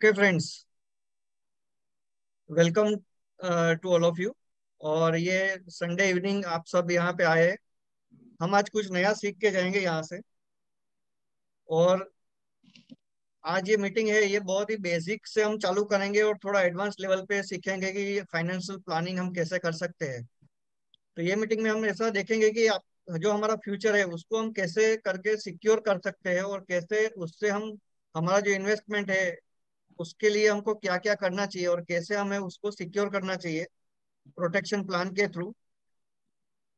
Okay friends, welcome to all of you. और ये Sunday evening आप सब यहाँ पे आए हैं। हम आज कुछ नया सीख के जाएंगे यहाँ से। और आज ये मीटिंग है, ये बहुत ही बेसिक से हम चालू करेंगे और थोड़ा एडवांस लेवल पे सीखेंगे कि फाइनेंशियल प्लानिंग हम कैसे कर सकते हैं। तो ये मीटिंग में हम ऐसा देखेंगे कि आप जो हमारा फ्यूचर है उसको हम कैसे करके सिक्योर कर सकते हैं और कैसे उससे हम हमारा जो इन्वेस्टमेंट है उसके लिए हमको क्या क्या करना चाहिए और कैसे हमें उसको सिक्योर करना चाहिए प्रोटेक्शन प्लान के थ्रू,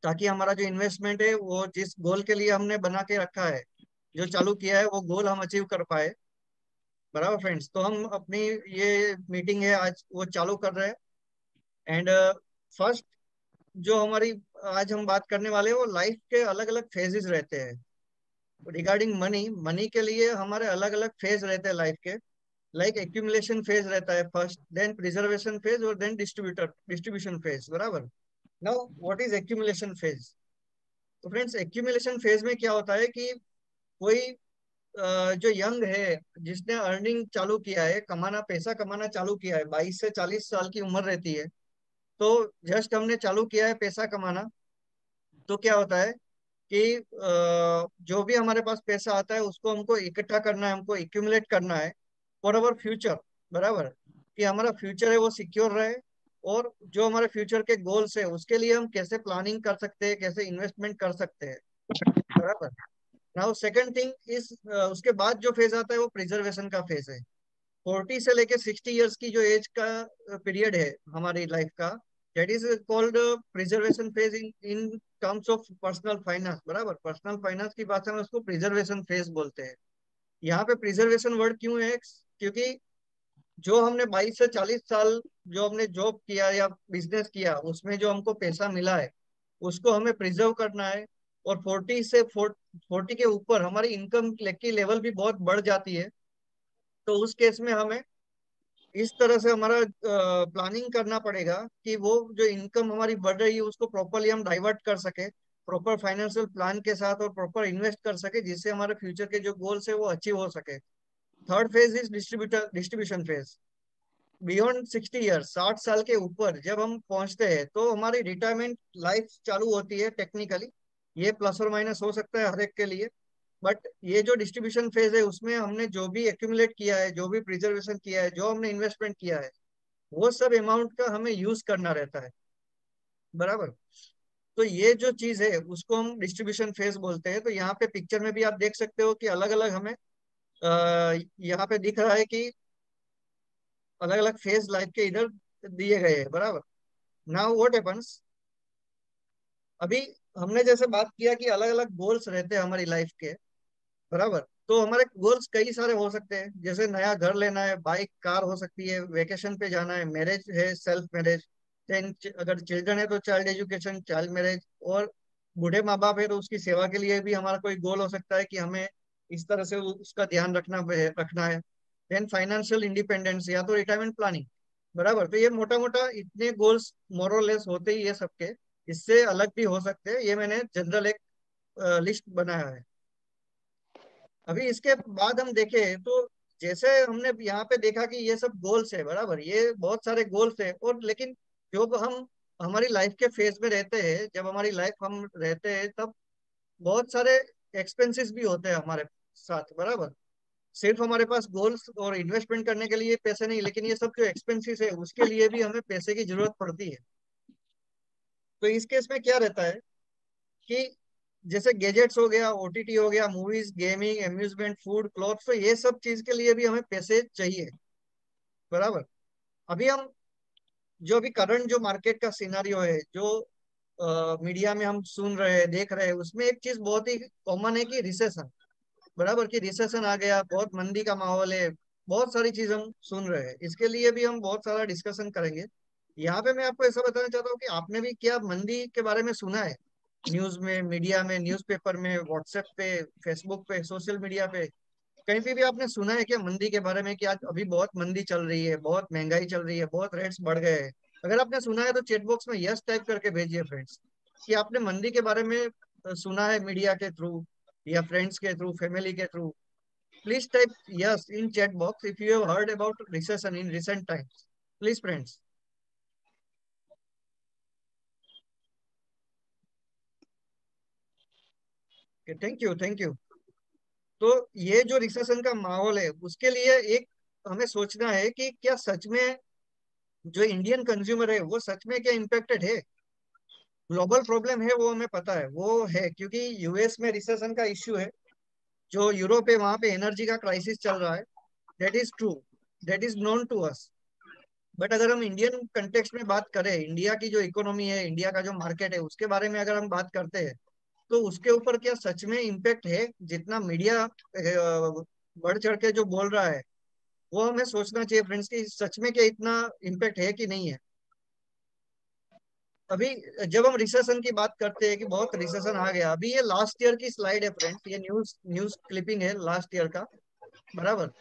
ताकि हमारा जो इन्वेस्टमेंट है वो जिस गोल के लिए हमने बना के रखा है, जो चालू किया है, वो गोल हम अचीव कर पाए। बराबर फ्रेंड्स, तो हम अपनी ये मीटिंग है आज वो चालू कर रहे हैं। एंड फर्स्ट जो हमारी आज हम बात करने वाले हैं वो लाइफ के अलग अलग फेजेस रहते हैं। रिगार्डिंग मनी, मनी के लिए हमारे अलग अलग फेज रहते हैं लाइफ के। लाइक एक्यूमुलेशन फेज रहता है फर्स्ट, देन प्रिजर्वेशन फेज और देन डिस्ट्रीब्यूशन फेज। बराबर। Now what is accumulation phase? तो फ्रेंड्स, एक्यूमुलेशन फेज में क्या होता है कि कोई जो यंग है, जिसने अर्निंग चालू किया है, कमाना, पैसा कमाना चालू किया है, 22 से 40 साल की उम्र रहती है। तो जस्ट हमने चालू किया है पैसा कमाना, तो क्या होता है कि जो भी हमारे पास पैसा आता है उसको हमको इकट्ठा करना है, हमको एक्यूमुलेट करना है फॉर अवर फ्यूचर। बराबर, कि हमारा फ्यूचर है वो सिक्योर रहे। और जो हमारे फ्यूचर के गोल्स है उसके लिए हम कैसे प्लानिंग कर सकते हैं, कैसे इन्वेस्टमेंट कर सकते हैं। बराबर। नाउ सेकंड थिंग इज, उसके बाद जो फेज आता है वो प्रिजर्वेशन का फेज है। 40 से लेके 60 ईयर्स की जो एज का पीरियड है हमारी लाइफ का, that is called preservation phase in in terms of personal finance. बराबर, पर्सनल फाइनेंस की भाषा में उसको प्रिजर्वेशन फेज बोलते हैं। यहाँ पे प्रिजर्वेशन वर्ड क्यों है? क्योंकि जो हमने 22 से 40 साल जो हमने जॉब किया या बिजनेस किया उसमें जो हमको पैसा मिला है उसको हमें प्रिजर्व करना है। और 40 के ऊपर हमारी इनकम की लेवल भी बहुत बढ़ जाती है। तो उस केस में हमें इस तरह से हमारा प्लानिंग करना पड़ेगा कि वो जो इनकम हमारी बढ़ रही है उसको प्रॉपरली हम डाइवर्ट कर सके, प्रॉपर फाइनेंशियल प्लान के साथ, और प्रॉपर इन्वेस्ट कर सके जिससे हमारे फ्यूचर के जो गोल्स है वो अचीव हो सके। Third phase is distribution phase. Beyond 60 years, 60 साल के ऊपर जब हम पहुंचते हैं तो हमारी रिटायरमेंट लाइफ चालू होती है टेक्निकली। ये प्लस और माइनस हो सकता है हर एक के लिए। बट ये जो डिस्ट्रीब्यूशन फेज है उसमें हमने जो भी एक्यूमुलेट किया है, जो भी प्रिजर्वेशन किया है, जो हमने इन्वेस्टमेंट किया है, वो सब अमाउंट का हमें यूज करना रहता है। बराबर। तो ये जो चीज है उसको हम डिस्ट्रीब्यूशन फेज बोलते हैं। तो यहाँ पे पिक्चर में भी आप देख सकते हो कि अलग अलग हमें यहाँ पे दिख रहा है कि अलग अलग फेज लाइफ के इधर दिए गए हैं। बराबर। नाउ व्हाट हैपेंस, अभी हमने जैसे बात किया कि अलग अलग गोल्स रहते हैं हमारी लाइफ के। बराबर। तो हमारे गोल्स कई सारे हो सकते हैं, जैसे नया घर लेना है, बाइक कार हो सकती है, वेकेशन पे जाना है, मैरिज है, सेल्फ मैरिज, देन अगर चिल्ड्रन है तो चाइल्ड एजुकेशन, चाइल्ड मैरिज। और बूढ़े माँ बाप है तो उसकी सेवा के लिए भी हमारा कोई गोल हो सकता है कि हमें इस तरह से उसका ध्यान रखना है। देन फाइनेंशियल इंडिपेंडेंस या तो रिटायरमेंट प्लानिंग। बराबर। तो ये मोटा मोटा इतने गोल्स मोरलेस होते ही ये सबके। इससे अलग भी हो सकते हैं, ये मैंने जनरल एक लिस्ट बनाया है। अभी इसके बाद हम देखें तो जैसे हमने यहाँ पे देखा कि ये सब गोल्स है। बराबर, ये बहुत सारे गोल्स है। और लेकिन जब हम हमारी लाइफ के फेज में रहते हैं, जब हमारी लाइफ हम रहते हैं, तब बहुत सारे एक्सपेंसेस भी होते हैं हमारे साथ। बराबर। सिर्फ हमारे पास गोल्स और इन्वेस्टमेंट करने के लिए पैसे नहीं, लेकिन ये सब जो एक्सपेंसेस है उसके लिए भी हमें पैसे की जरूरत पड़ती है। तो इस केस में क्या रहता है कि जैसे गैजेट्स हो गया, ओटीटी हो गया, movies, gaming, amusement, food, clothes, तो ये सब चीज के लिए भी हमें पैसे चाहिए। बराबर। अभी हम जो अभी करंट जो मार्केट का सिनारियो है, जो मीडिया में हम सुन रहे हैं, देख रहे हैं, उसमें एक चीज बहुत ही कॉमन है कि रिसेशन। बराबर, कि रिसेशन आ गया, बहुत मंदी का माहौल है, बहुत सारी चीज हम सुन रहे हैं। इसके लिए भी हम बहुत सारा डिस्कशन करेंगे। यहाँ पे मैं आपको ऐसा बताना चाहता हूँ कि आपने भी क्या मंदी के बारे में सुना है? न्यूज में, मीडिया में, न्यूज़पेपर में, व्हाट्सएप पे, फेसबुक पे, सोशल मीडिया पे, कहीं पे भी आपने सुना है क्या मंदी के बारे में कि आज अभी बहुत मंदी चल रही है, बहुत महंगाई चल रही है, बहुत रेट्स बढ़ गए हैं? अगर आपने सुना है तो चेट बॉक्स में यस टाइप करके भेजिए फ्रेंड्स, कि आपने मंदी के बारे में सुना है मीडिया के थ्रू या फ्रेंड्स के थ्रू, फैमिली के through. Please type yes in chat box if you have heard about recession in recent times. Please, friends. Okay, thank you, thank you. तो ये जो रिसेशन का माहौल है उसके लिए एक हमें सोचना है कि क्या सच में जो इंडियन कंज्यूमर है वो सच में क्या इम्पेक्टेड है। ग्लोबल प्रॉब्लम है वो हमें पता है, वो है क्योंकि यूएस में रिसेशन का इश्यू है। जो यूरोप है वहां पे एनर्जी का क्राइसिस चल रहा है। That is true, that is known to us. But अगर हम इंडियन कंटेक्स्ट में बात करें, इंडिया की जो इकोनॉमी है, इंडिया का जो मार्केट है, उसके बारे में अगर हम बात करते हैं, तो उसके ऊपर क्या सच में इम्पेक्ट है? जितना मीडिया बढ़ चढ़ के जो बोल रहा है, वो हमें सोचना चाहिए फ्रेंड्स कि सच में क्या इतना इम्पेक्ट है कि नहीं है। अभी जब हम रिसेशन की बात करते हैं कि बहुत रिसेशन आ गया, अभी ये लास्ट ईयर की स्लाइड है फ्रेंड्स, ये न्यूज न्यूज क्लिपिंग है लास्ट ईयर का। बराबर।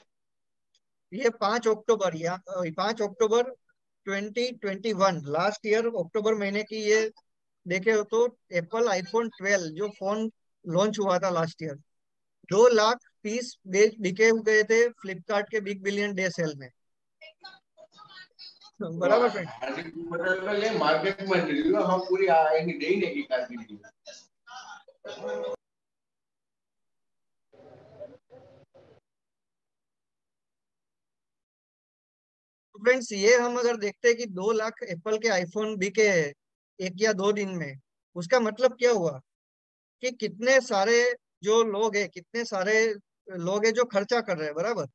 ये 5 अक्टूबर, या 5 अक्टूबर 2021, लास्ट ईयर अक्टूबर महीने की ये देखे हो तो एप्पल आईफोन 12 जो फोन लॉन्च हुआ था लास्ट ईयर, 2 लाख पीस बिके हुए थे फ्लिपकार्ट के बिग बिलियन डे सेल में। बराबर फ्रेंड। मतलब मार्केट में रिव्यू हम पूरी आएंगे दे ही नहीं की फ्रेंड्स ये हम अगर देखते हैं कि 2 लाख एप्पल के आईफोन बिके हैं 1 या 2 दिन में, उसका मतलब क्या हुआ कि कितने सारे जो लोग हैं, कितने सारे लोग हैं जो खर्चा कर रहे हैं। बराबर।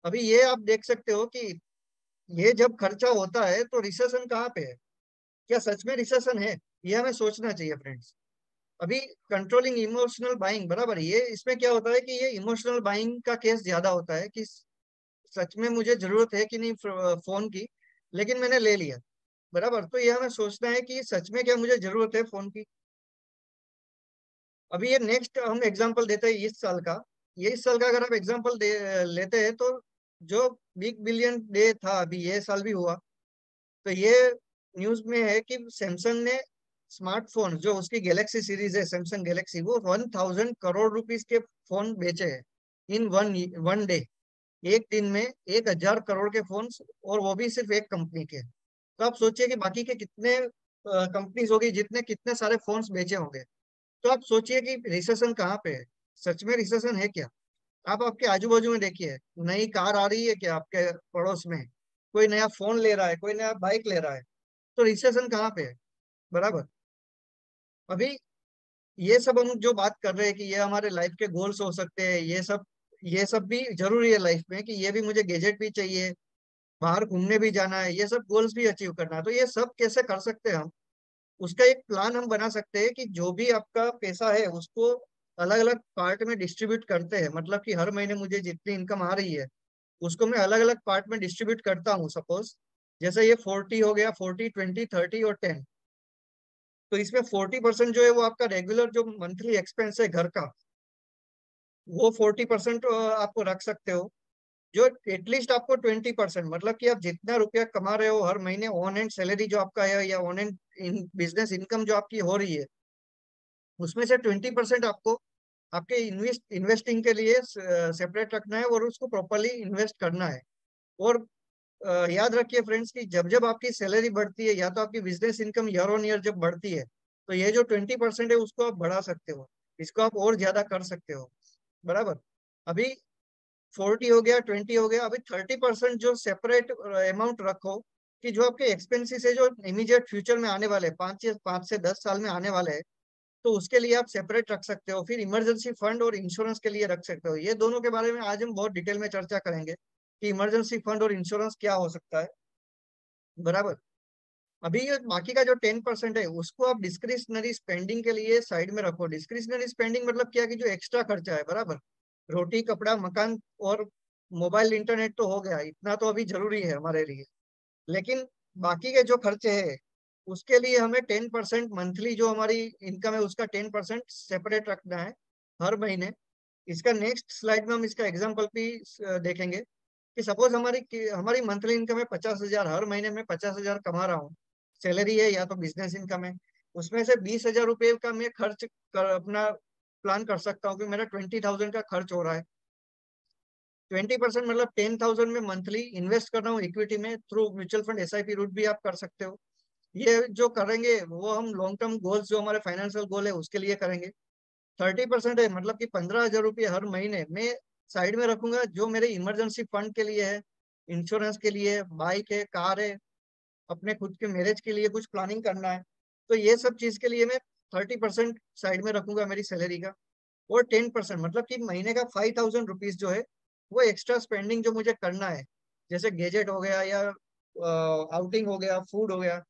अभी ये आप देख सकते हो कि ये जब खर्चा होता है तो रिसेशन कहाँ पे है? क्या सच में रिसेशन है? ये हमें सोचना चाहिए फ्रेंड्स। अभी कंट्रोलिंग इमोशनल बाइंग, बराबर, ये इसमें क्या होता है कि ये इमोशनल बाइंग का केस ज्यादा होता है कि सच में मुझे जरूरत है कि नहीं फोन की, लेकिन मैंने ले लिया। बराबर। तो ये हमें सोचना है कि सच में क्या मुझे जरूरत है फोन की। अभी ये नेक्स्ट हम एग्जांपल देते हैं इस साल का। ये इस साल का अगर आप एग्जांपल लेते हैं तो जो बिग बिलियन डे था अभी ये साल भी हुआ, तो ये न्यूज में है कि सैमसंग ने स्मार्टफोन जो उसकी गैलेक्सी सीरीज है, सैमसंग गैलेक्सी, वो 1,000 करोड़ रुपीस के फोन बेचे हैं इन वन वन डे। एक दिन में 1,000 करोड़ के फोन, और वो भी सिर्फ एक कंपनी के। तो आप सोचिए कि बाकी के कितने कंपनीज होगी जितने कितने सारे फोन्स बेचे होंगे। तो आप सोचिए कि रिसेशन कहाँ पे है? सच में रिसेशन है क्या? आप आपके आजू बाजू में देखिए, नई कार आ रही है क्या आपके पड़ोस में? कोई नया फोन ले रहा है, कोई नया बाइक ले रहा है। तो रिसेशन कहाँ पे है? बराबर। अभी ये सब हम जो बात कर रहे हैं कि ये हमारे लाइफ के गोल्स हो सकते हैं, ये सब भी जरूरी है लाइफ में कि ये भी मुझे गैजेट भी चाहिए, बाहर घूमने भी जाना है, ये सब गोल्स भी अचीव करना है। तो ये सब कैसे कर सकते हैं हम? उसका एक प्लान हम बना सकते हैं कि जो भी आपका पैसा है उसको अलग अलग पार्ट में डिस्ट्रीब्यूट करते हैं। मतलब कि हर महीने मुझे जितनी इनकम आ रही है उसको मैं अलग अलग पार्ट में डिस्ट्रीब्यूट करता हूँ। सपोज जैसे ये 40 हो गया, 40, 20, 30 और 10। तो इसमें 40% जो है वो आपका रेगुलर जो मंथली एक्सपेंस है घर का, वो 40% आपको रख सकते हो। जो एटलीस्ट आपको 20%, मतलब कि आप जितना रुपया कमा रहे हो हर महीने, ऑन एंड सैलरी जो आपका है या ऑन एंड बिजनेस इनकम जो आपकी हो रही है, उसमें से 20% आपको आपके इन्वेस्टिंग के लिए सेपरेट रखना है और उसको प्रॉपरली इन्वेस्ट करना है। और याद रखिए फ्रेंड्स कि जब जब आपकी सैलरी बढ़ती है या तो आपकी business income year on year जब बढ़ती है, तो ये जो 20% है उसको आप बढ़ा सकते हो, इसको आप और ज्यादा कर सकते हो। बराबर। अभी 40 हो गया, 20 हो गया, अभी 30% जो सेपरेट अमाउंट रखो कि जो आपके एक्सपेंसेस है जो इमीडिएट फ्यूचर में आने वाले 5 से 10 साल में आने वाले हैं, तो उसके लिए आप सेपरेट रख सकते हो। फिर इमरजेंसी फंड और इंश्योरेंस के लिए रख सकते हो। ये दोनों के बारे में आज हम बहुत डिटेल में चर्चा करेंगे कि इमरजेंसी फंड और इंश्योरेंस क्या हो सकता है। बराबर। अभी ये बाकी का जो 10% है उसको आप डिस्क्रिशनरी स्पेंडिंग के लिए साइड में रखो। डिस्क्रिशनरी स्पेंडिंग मतलब क्या कि जो एक्स्ट्रा खर्चा है, बराबर, रोटी कपड़ा मकान और मोबाइल इंटरनेट तो हो गया, इतना तो अभी जरूरी है हमारे लिए। लेकिन बाकी के जो खर्चे हैं उसके लिए हमें 10% मंथली जो हमारी इनकम है उसका 10% सेपरेट रखना है हर महीने। इसका नेक्स्ट स्लाइड में हम इसका एग्जाम्पल भी देखेंगे कि सपोज हमारी मंथली इनकम है 50,000, हर महीने में 50,000 कमा रहा हूँ, सैलरी है या तो बिजनेस इनकम है। उसमें से 20,000 रुपये का मैं खर्च अपना प्लान कर सकता हूँ कि मेरा 20,000 का खर्च हो रहा है। 20% मतलब 10,000 में मंथली इन्वेस्ट कर रहा हूँ इक्विटी में through mutual fund SIP route भी आप कर सकते हो। ये जो करेंगे वो हम लॉन्ग टर्म गोल्स जो हमारे फाइनेंशियल गोल है उसके लिए करेंगे। 30% है मतलब कि 15,000 रुपये हर महीने में साइड में रखूंगा जो मेरे इमरजेंसी फंड के लिए है, इंश्योरेंस के लिए, बाइक है, कार है, अपने खुद के मैरिज के लिए कुछ प्लानिंग करना है, तो ये सब चीज के लिए मैं 30% साइड में रखूंगा मेरी सैलरी का। और 10% मतलब कि महीने का 5,000 रुपीज जो है वो एक्स्ट्रा स्पेंडिंग जो मुझे करना है, जैसे गैजेट हो गया या आउटिंग हो गया, फूड हो गया,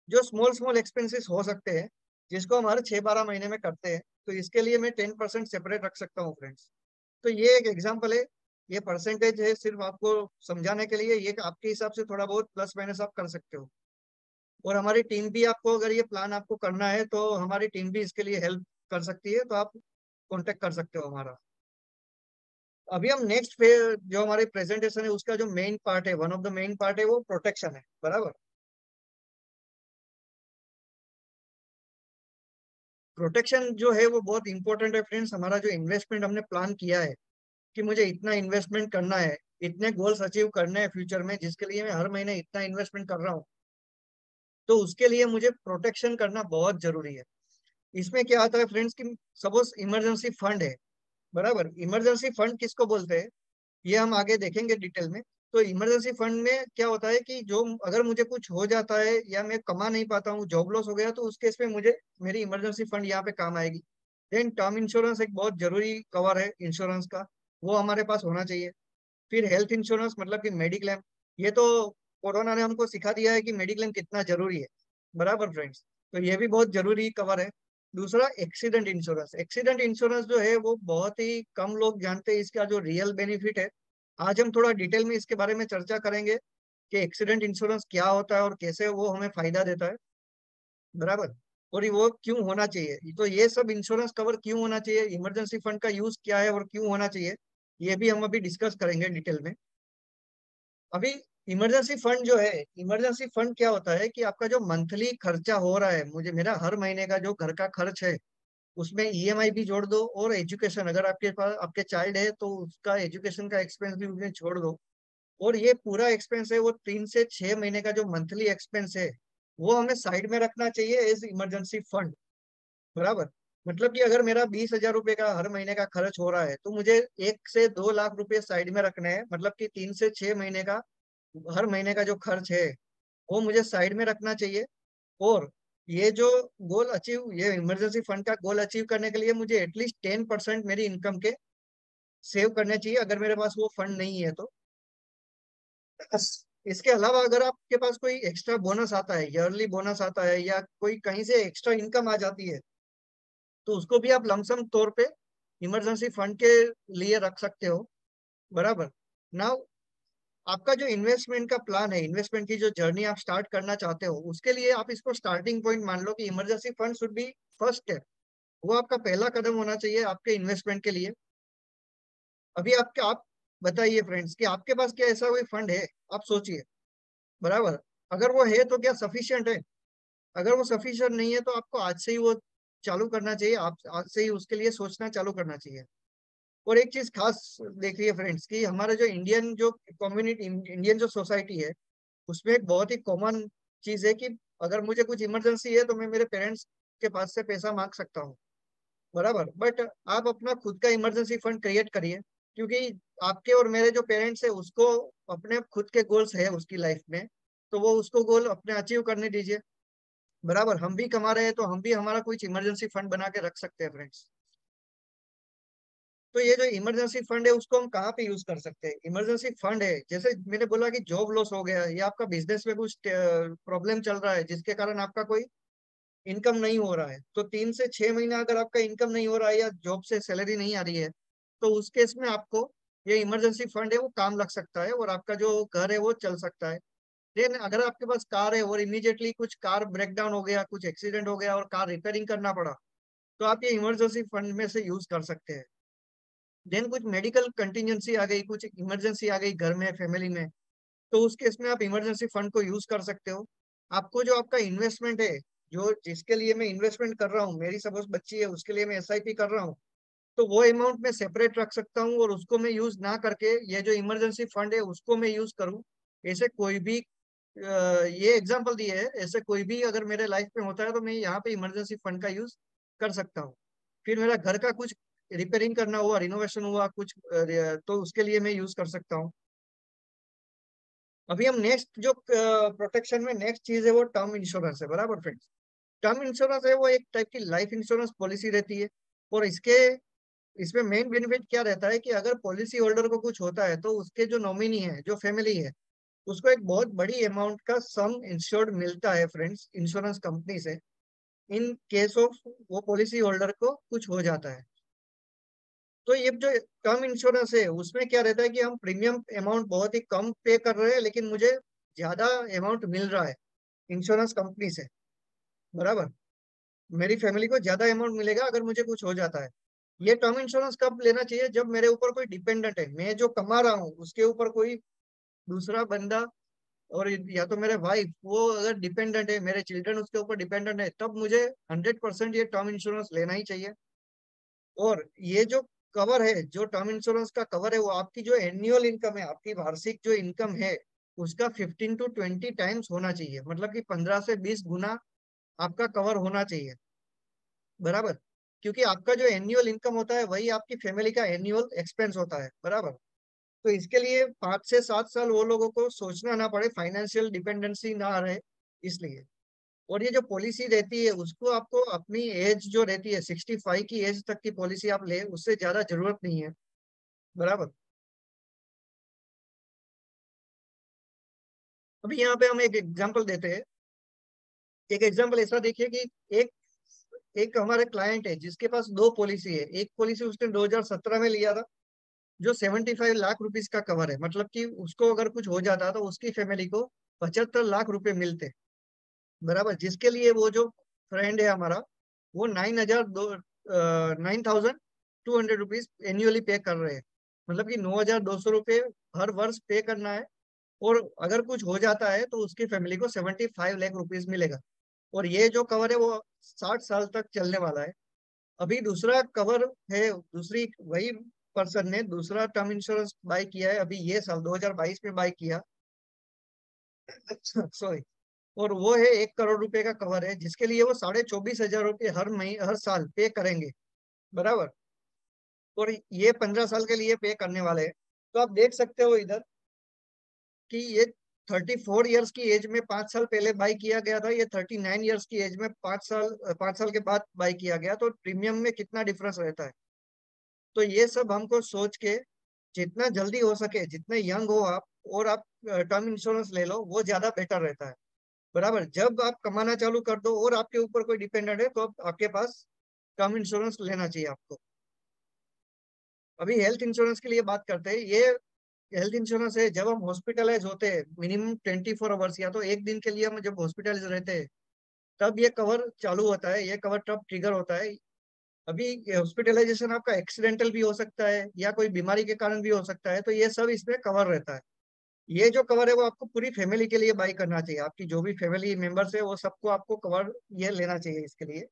जो स्मॉल स्मॉल एक्सपेंसेस हो सकते हैं जिसको हमारे 6-12 महीने में करते हैं, तो इसके लिए मैं 10% सेपरेट रख सकता हूँ फ्रेंड्स। तो ये एक एग्जांपल है, ये परसेंटेज है सिर्फ आपको समझाने के लिए, ये आपके हिसाब से थोड़ा बहुत प्लस माइनस आप कर सकते हो। और हमारी टीम भी आपको, अगर ये प्लान आपको करना है तो हमारी टीम भी इसके लिए हेल्प कर सकती है, तो आप कांटेक्ट कर सकते हो हमारा। अभी हम नेक्स्ट जो हमारे प्रेजेंटेशन है उसका जो मेन पार्ट है, one of the main part है वो प्रोटेक्शन है, बराबर। प्रोटेक्शन जो है वो बहुत इंपॉर्टेंट है फ्रेंड्स। हमारा जो इन्वेस्टमेंट हमने प्लान किया है कि मुझे इतना इन्वेस्टमेंट करना है, इतने गोल्स अचीव करने हैं फ्यूचर में, जिसके लिए मैं हर महीने इतना इन्वेस्टमेंट कर रहा हूँ, तो उसके लिए मुझे प्रोटेक्शन करना बहुत जरूरी है। इसमें क्या आता है फ्रेंड्स कि सपोज इमरजेंसी फंड है, बराबर। इमरजेंसी फंड किसको बोलते हैं ये हम आगे देखेंगे डिटेल में। तो इमरजेंसी फंड में क्या होता है कि जो अगर मुझे कुछ हो जाता है या मैं कमा नहीं पाता हूँ, जॉब लॉस हो गया, तो उस केस में मुझे मेरी इमरजेंसी फंड यहाँ पे काम आएगी। देन टर्म इंश्योरेंस एक बहुत जरूरी कवर है इंश्योरेंस का, वो हमारे पास होना चाहिए। फिर हेल्थ इंश्योरेंस मतलब कि मेडिक्लेम, ये तो कोरोना ने हमको सिखा दिया है कि मेडिक्लेम कितना जरूरी है, बराबर फ्रेंड्स। तो ये भी बहुत जरूरी कवर है। दूसरा एक्सीडेंट इंश्योरेंस, एक्सीडेंट इंश्योरेंस जो है वो बहुत ही कम लोग जानते हैं इसका जो रियल बेनिफिट है। आज हम थोड़ा डिटेल में इसके बारे में चर्चा करेंगे कि एक्सीडेंट इंश्योरेंस क्या होता है और कैसे वो हमें फायदा देता है, बराबर। और ये वो क्यों होना चाहिए, तो ये सब इंश्योरेंस कवर क्यों होना चाहिए, इमरजेंसी फंड का यूज क्या है और क्यों होना चाहिए, ये भी हम अभी डिस्कस करेंगे डिटेल में। अभी इमरजेंसी फंड जो है, इमरजेंसी फंड क्या होता है कि आपका जो मंथली खर्चा हो रहा है, मुझे मेरा हर महीने का जो घर का खर्च है उसमें EMI भी जोड़ दो, और एजुकेशन अगर आपके पास आपके चाइल्ड है तो उसका एजुकेशन का एक्सपेंस भी उसमें छोड़ दो, और ये पूरा एक्सपेंस है वो 3 से 6 महीने का जो मंथली एक्सपेंस है वो हमें साइड में रखना चाहिए एज इमरजेंसी फंड, बराबर। मतलब कि अगर मेरा 20,000 रुपये का हर महीने का खर्च हो रहा है तो मुझे 1 से 2 लाख रुपए साइड में रखने हैं, मतलब कि 3 से 6 महीने का हर महीने का जो खर्च है वो मुझे साइड में रखना चाहिए। और ये जो गोल अचीव, ये इमरजेंसी फंड का गोल अचीव करने के लिए मुझे एटलीस्ट 10% मेरी इनकम के सेव करने चाहिए, अगर मेरे पास वो फंड नहीं है तो। बस इसके अलावा अगर आपके पास कोई एक्स्ट्रा बोनस आता है, ईयरली बोनस आता है, या कोई कहीं से एक्स्ट्रा इनकम आ जाती है, तो उसको भी आप लमसम तौर पे इमरजेंसी फंड के लिए रख सकते हो, बराबर। नाउ आपका जो इन्वेस्टमेंट का प्लान है, इन्वेस्टमेंट की जो जर्नी आप स्टार्ट करना चाहते हो, उसके लिए आप इसको स्टार्टिंग पॉइंट मान लो कि emergency fund should be first step, वो आपका पहला कदम होना चाहिए आपके इन्वेस्टमेंट के लिए। अभी आप बताइए फ्रेंड्स कि आपके पास क्या ऐसा कोई फंड है, आप सोचिए, बराबर। अगर वो है तो क्या सफिशियंट है, अगर वो सफिशियंट नहीं है तो आपको आज से ही वो चालू करना चाहिए, आप आज से ही उसके लिए सोचना चालू करना चाहिए। और एक चीज खास देखिए फ्रेंड्स कि हमारा जो इंडियन जो कम्युनिटी, इंडियन जो सोसाइटी है, उसमें एक बहुत ही कॉमन चीज है कि अगर मुझे कुछ इमरजेंसी है तो मैं मेरे पेरेंट्स के पास से पैसा मांग सकता हूँ, बराबर। बट आप अपना खुद का इमरजेंसी फंड क्रिएट करिए, क्योंकि आपके और मेरे जो पेरेंट्स है उसको अपने खुद के गोल्स है उसकी लाइफ में, तो वो उसको गोल अपने अचीव करने दीजिए, बराबर। हम भी कमा रहे हैं तो हम भी हमारा कुछ इमरजेंसी फंड बना के रख सकते हैं फ्रेंड्स। तो ये जो इमरजेंसी फंड है उसको हम कहाँ पे यूज कर सकते हैं, इमरजेंसी फंड है जैसे मैंने बोला कि जॉब लॉस हो गया या आपका बिजनेस में कुछ प्रॉब्लम चल रहा है जिसके कारण आपका कोई इनकम नहीं हो रहा है, तो 3 से 6 महीना अगर आपका इनकम नहीं हो रहा है या जॉब से सैलरी नहीं आ रही है, तो उस केस में आपको ये इमरजेंसी फंड है वो काम लग सकता है और आपका जो घर है वो चल सकता है। देन अगर आपके पास कार है और इमीडिएटली कुछ कार ब्रेक डाउन हो गया, कुछ एक्सीडेंट हो गया और कार रिपेयरिंग करना पड़ा, तो आप ये इमरजेंसी फंड में से यूज कर सकते हैं। देन कुछ मेडिकल कंटीजेंसी आ गई, कुछ इमरजेंसी आ गई घर में, फैमिली में, तो उस केस में आप इमरजेंसी फंड को यूज कर सकते हो। आपको जो आपका इन्वेस्टमेंट है, जो जिसके लिए मैं इन्वेस्टमेंट कर रहा हूँ, मेरी सपोज बच्ची है उसके लिए मैं SIP कर रहा हूँ, तो वो अमाउंट मैं सेपरेट रख सकता हूँ और उसको मैं यूज ना करके ये जो इमरजेंसी फंड है उसको मैं यूज करूँ। ऐसे कोई भी ये एग्जांपल दिए है, ऐसे कोई भी अगर मेरे लाइफ में होता है तो मैं यहाँ पे इमरजेंसी फंड का यूज कर सकता हूँ। फिर मेरा घर का कुछ रिपेयरिंग करना हुआ, रिनोवेशन हुआ कुछ, तो उसके लिए मैं यूज कर सकता हूँ। अभी हम नेक्स्ट जो प्रोटेक्शन में नेक्स्ट चीज है वो टर्म इंश्योरेंस है, बराबर फ्रेंड्स। टर्म इंश्योरेंस है वो एक टाइप की लाइफ इंश्योरेंस पॉलिसी रहती है। और इसमें मेन बेनिफिट क्या रहता है कि अगर पॉलिसी होल्डर को कुछ होता है तो उसके जो नॉमिनी है, जो फैमिली है, उसको एक बहुत बड़ी अमाउंट का सम इंश्योर्ड मिलता है फ्रेंड्स इंश्योरेंस कंपनी से, इन केस ऑफ वो पॉलिसी होल्डर को कुछ हो जाता है। तो ये जो टर्म इंश्योरेंस है उसमें क्या रहता है कि हम प्रीमियम अमाउंट बहुत ही कम पे कर रहे हैं लेकिन मुझे ज्यादा अमाउंट मिल रहा है इंश्योरेंस कंपनी से, बराबर। मेरी फैमिली को ज्यादा अमाउंट मिलेगा अगर मुझे कुछ हो जाता है। ये टर्म इंश्योरेंस कब लेना चाहिए? जब मेरे ऊपर कोई डिपेंडेंट है, मैं जो कमा रहा हूँ उसके ऊपर कोई दूसरा बंदा, और या तो मेरे वाइफ वो अगर डिपेंडेंट है, मेरे चिल्ड्रन उसके ऊपर डिपेंडेंट है, तब मुझे 100% ये टर्म इंश्योरेंस लेना ही चाहिए। और ये जो कवर है, जो टर्म इंश्योरेंस का कवर है, वो आपकी जो एनुअल इनकम है, आपकी वार्षिक जो इनकम है उसका 15 to 20 टाइम्स होना चाहिए, मतलब कि 15 से 20 गुना आपका कवर होना चाहिए, बराबर। क्योंकि आपका जो एनुअल इनकम होता है वही आपकी फैमिली का एनुअल एक्सपेंस होता है, बराबर। तो इसके लिए 5 से 7 साल वो लोगों को सोचना ना पड़े, फाइनेंशियल डिपेंडेंसी ना रहे, इसलिए। और ये जो पॉलिसी रहती है उसको आपको अपनी एज जो रहती है 65 की एज तक की पॉलिसी आप ले, उससे ज्यादा जरूरत नहीं है, बराबर। अभी यहाँ पे हम एक एग्जांपल देते हैं। एक एग्जांपल ऐसा देखिए कि एक एक हमारे क्लाइंट है जिसके पास दो पॉलिसी है। एक पॉलिसी उसने 2017 में लिया था जो 75 लाख रुपीज का कवर है, मतलब कि उसको अगर कुछ हो जाता तो उसकी फैमिली को 75 लाख रुपए मिलते, बराबर। जिसके लिए वो जो फ्रेंड है हमारा, वो 9,200 रुपीज एन्युअली पे कर रहे हैं, मतलब कि 9,200 रुपये हर वर्ष पे करना है। और अगर कुछ हो जाता है तो उसकी फैमिली को 75 लाख रुपीज मिलेगा। और ये जो कवर है वो 60 साल तक चलने वाला है। अभी दूसरा कवर है, दूसरी वही पर्सन ने दूसरा टर्म इंश्योरेंस बाय किया है अभी ये साल 2022 में बाय किया, सॉरी। और वो है 1 करोड़ रुपए का कवर है जिसके लिए वो 24,500 रुपये हर महीने हर साल पे करेंगे, बराबर। और ये 15 साल के लिए पे करने वाले हैं। तो आप देख सकते हो इधर कि ये 34 ईयर्स की एज में 5 साल पहले बाई किया गया था, ये 39 ईयर्स की एज में 5 साल के बाद बाई किया गया, तो प्रीमियम में कितना डिफरेंस रहता है। तो ये सब हमको सोच के जितना जल्दी हो सके, जितने यंग हो आप और आप टर्म इंश्योरेंस ले लो, वो ज्यादा बेटर रहता है, बराबर। जब आप कमाना चालू कर दो और आपके ऊपर कोई डिपेंडेंट है तो आपके पास टर्म इंश्योरेंस लेना चाहिए आपको। अभी हेल्थ इंश्योरेंस के लिए बात करते हैं। ये हेल्थ इंश्योरेंस है जब हम हॉस्पिटलाइज होते हैं मिनिमम 24 आवर्स, या तो एक दिन के लिए हम जब हॉस्पिटलाइज रहते हैं तब ये कवर चालू होता है, ये कवर तब ट्रिगर होता है। अभी हॉस्पिटलाइजेशन आपका एक्सीडेंटल भी हो सकता है या कोई बीमारी के कारण भी हो सकता है, तो ये सब इसमें कवर रहता है। ये जो कवर है वो आपको पूरी फैमिली के लिए बाई करना चाहिए, आपकी जो भी फैमिली मेंबर्स है वो सबको आपको कवर ये लेना चाहिए इसके लिए।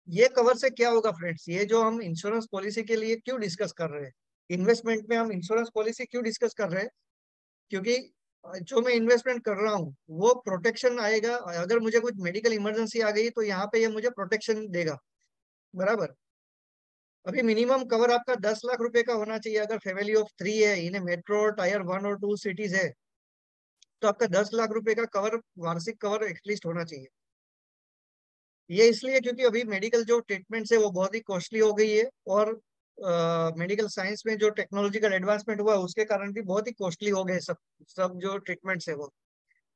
ये कवर से क्या होगा फ्रेंड्स, ये जो हम इंश्योरेंस पॉलिसी के लिए क्यों डिस्कस कर रहे हैं, इन्वेस्टमेंट में हम इंश्योरेंस पॉलिसी क्यों डिस्कस कर रहे हैं? क्योंकि जो मैं इन्वेस्टमेंट कर रहा हूँ वो प्रोटेक्शन आएगा, अगर मुझे कुछ मेडिकल इमरजेंसी आ गई तो यहाँ पे ये मुझे प्रोटेक्शन देगा, बराबर। अभी मिनिमम कवर आपका 10 लाख रुपए का होना चाहिए, अगर फैमिली ऑफ 3 है, इन्हें मेट्रो टायर 1 और 2 सिटीज है, तो आपका 10 लाख रुपए का कवर, वार्षिक कवर एटलीस्ट होना चाहिए। ये इसलिए क्योंकि अभी मेडिकल जो ट्रीटमेंट्स है वो बहुत ही कॉस्टली हो गई है, और मेडिकल साइंस में जो टेक्नोलॉजिकल एडवांसमेंट हुआ है उसके कारण भी बहुत ही कॉस्टली हो गए सब सब जो ट्रीटमेंट्स है वो।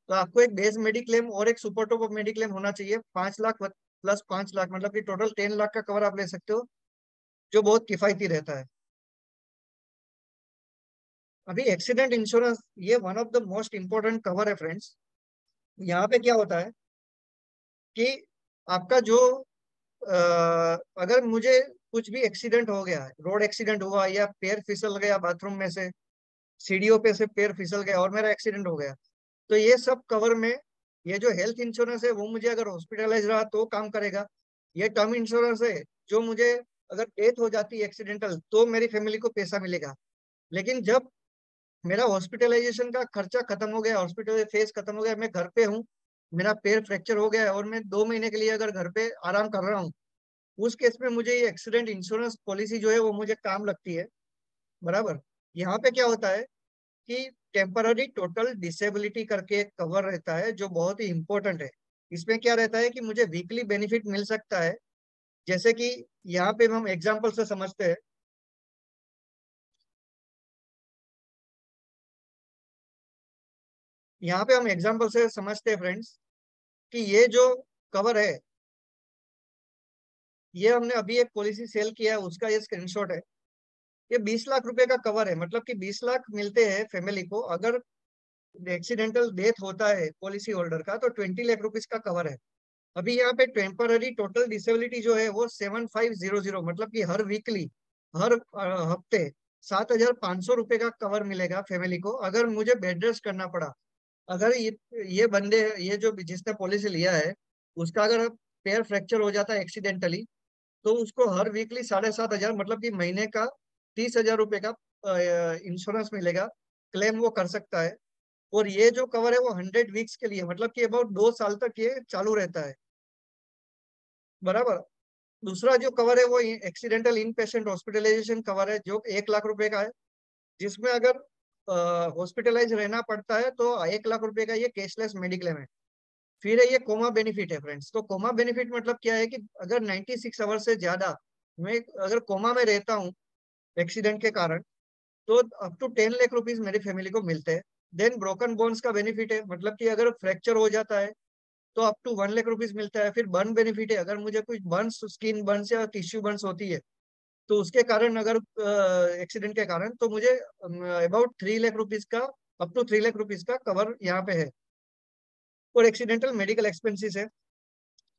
तो आपको एक बेस मेडिक्लेम और एक सुपर टॉप ऑफ मेडिक्लेम होना चाहिए, 5 लाख प्लस 5 लाख, मतलब कि टोटल 10 लाख का कवर आप ले सकते हो, जो बहुत किफायती रहता है। अभी एक्सीडेंट इंश्योरेंस ये one of the most important cover है फ्रेंड्स। यहाँ पे क्या होता है कि आपका जो अगर मुझे कुछ भी एक्सीडेंट हो गया है, रोड एक्सीडेंट हुआ या पैर फिसल गया बाथरूम में से, सीढ़ियों पे से पैर फिसल गया और मेरा एक्सीडेंट हो गया, तो ये सब कवर में ये जो हेल्थ इंश्योरेंस है वो मुझे अगर हॉस्पिटलाइज रहा तो काम करेगा। ये टर्म इंश्योरेंस है जो मुझे अगर डेथ हो जाती है एक्सीडेंटल तो मेरी फैमिली को पैसा मिलेगा। लेकिन जब मेरा हॉस्पिटलाइजेशन का खर्चा खत्म हो गया, हॉस्पिटल फेस खत्म हो गया, मैं घर पे हूँ, मेरा पैर फ्रैक्चर हो गया है और मैं 2 महीने के लिए अगर घर पे आराम कर रहा हूँ, उस केस में मुझे ये एक्सीडेंट इंश्योरेंस पॉलिसी जो है वो मुझे काम लगती है। बराबर। यहाँ पे क्या होता है कि टेम्पररी टोटल डिसेबिलिटी करके एक कवर रहता है जो बहुत ही इंपॉर्टेंट है। इसमें क्या रहता है कि मुझे वीकली बेनिफिट मिल सकता है। जैसे कि यहाँ पे हम एग्जांपल से समझते हैं। यहाँ पे हम एग्जांपल से समझते हैं फ्रेंड्स कि ये जो कवर है, ये हमने अभी एक पॉलिसी सेल किया है, उसका ये स्क्रीनशॉट है। ये 20 लाख रुपए का कवर है, मतलब कि 20 लाख मिलते हैं फैमिली को। अगर एक्सीडेंटल डेथ होता है पॉलिसी होल्डर का तो 20 लाख रुपीज का कवर है। अभी यहाँ पे टेम्पररी टोटल डिसेबिलिटी जो है वो 7500, मतलब कि हर वीकली, हर हफ्ते 7500 रुपए का कवर मिलेगा फैमिली को अगर मुझे बेड रेस्ट करना पड़ा। अगर ये बंदे, ये जो जिसने पॉलिसी लिया है, उसका अगर पैर फ्रैक्चर हो जाता है एक्सीडेंटली, तो उसको हर वीकली 7500, मतलब कि महीने का 30,000 रुपए का इंश्योरेंस मिलेगा। क्लेम वो कर सकता है। और ये जो कवर है वो 100 वीक्स के लिए, मतलब कि अबाउट 2 साल तक ये चालू रहता है। बराबर। दूसरा जो कवर है वो एक्सीडेंटल इन पेशेंट हॉस्पिटलाइजेशन कवर है जो 1 लाख रुपए का है, जिसमें अगर हॉस्पिटलाइज रहना पड़ता है तो 1 लाख रुपए का ये कैशलेस मेडिक्लेम है। फिर है ये कोमा बेनिफिट है फ्रेंड्स। तो कोमा बेनिफिट मतलब क्या है कि अगर 96 आवर से ज्यादा मैं अगर कोमा में रहता हूँ एक्सीडेंट के कारण, तो अप टू 10 लाख रुपीज मेरी फैमिली को मिलते हैं। देन ब्रोकन बोन्स का बेनिफिट है, मतलब कि अगर फ्रैक्चर हो जाता है तो अप टू 1 लाख रुपीज मिलता है। फिर बर्न बेनिफिट है, अगर मुझे कुछ बर्न्स, स्किन बर्न्स या टिश्यू बर्न्स होती है तो उसके कारण, अगर एक्सीडेंट के कारण, तो मुझे अबाउट 3 लाख रुपीज का, अप टू 3 लाख रुपीज का कवर यहाँ पे है। और एक्सीडेंटल मेडिकल एक्सपेंसिस है।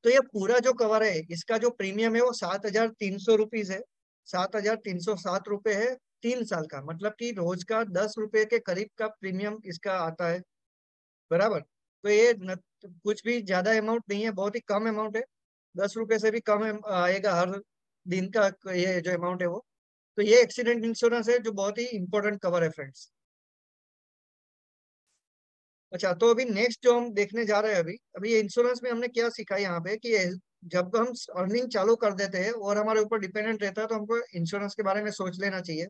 तो ये पूरा जो कवर है इसका जो प्रीमियम है वो 7,300 रुपीज है। 7,307 रुपये है 3 साल का, मतलब कि रोज का 10 रुपए के करीब का प्रीमियम इसका आता है। बराबर। तो ये कुछ भी ज्यादा अमाउंट नहीं है, बहुत ही कम अमाउंट है। 10 रुपए से भी कम आएगा हर दिन का ये जो अमाउंट है वो। तो ये एक्सीडेंट इंश्योरेंस है जो बहुत ही इंपॉर्टेंट कवर है फ्रेंड्स। अच्छा, तो अभी नेक्स्ट जो हम देखने जा रहे हैं, अभी अभी ये इंश्योरेंस में हमने क्या सीखा यहाँ पे कि जब हम अर्निंग चालू कर देते हैं और हमारे ऊपर डिपेंडेंट रहता है तो हमको इंश्योरेंस के बारे में सोच लेना चाहिए।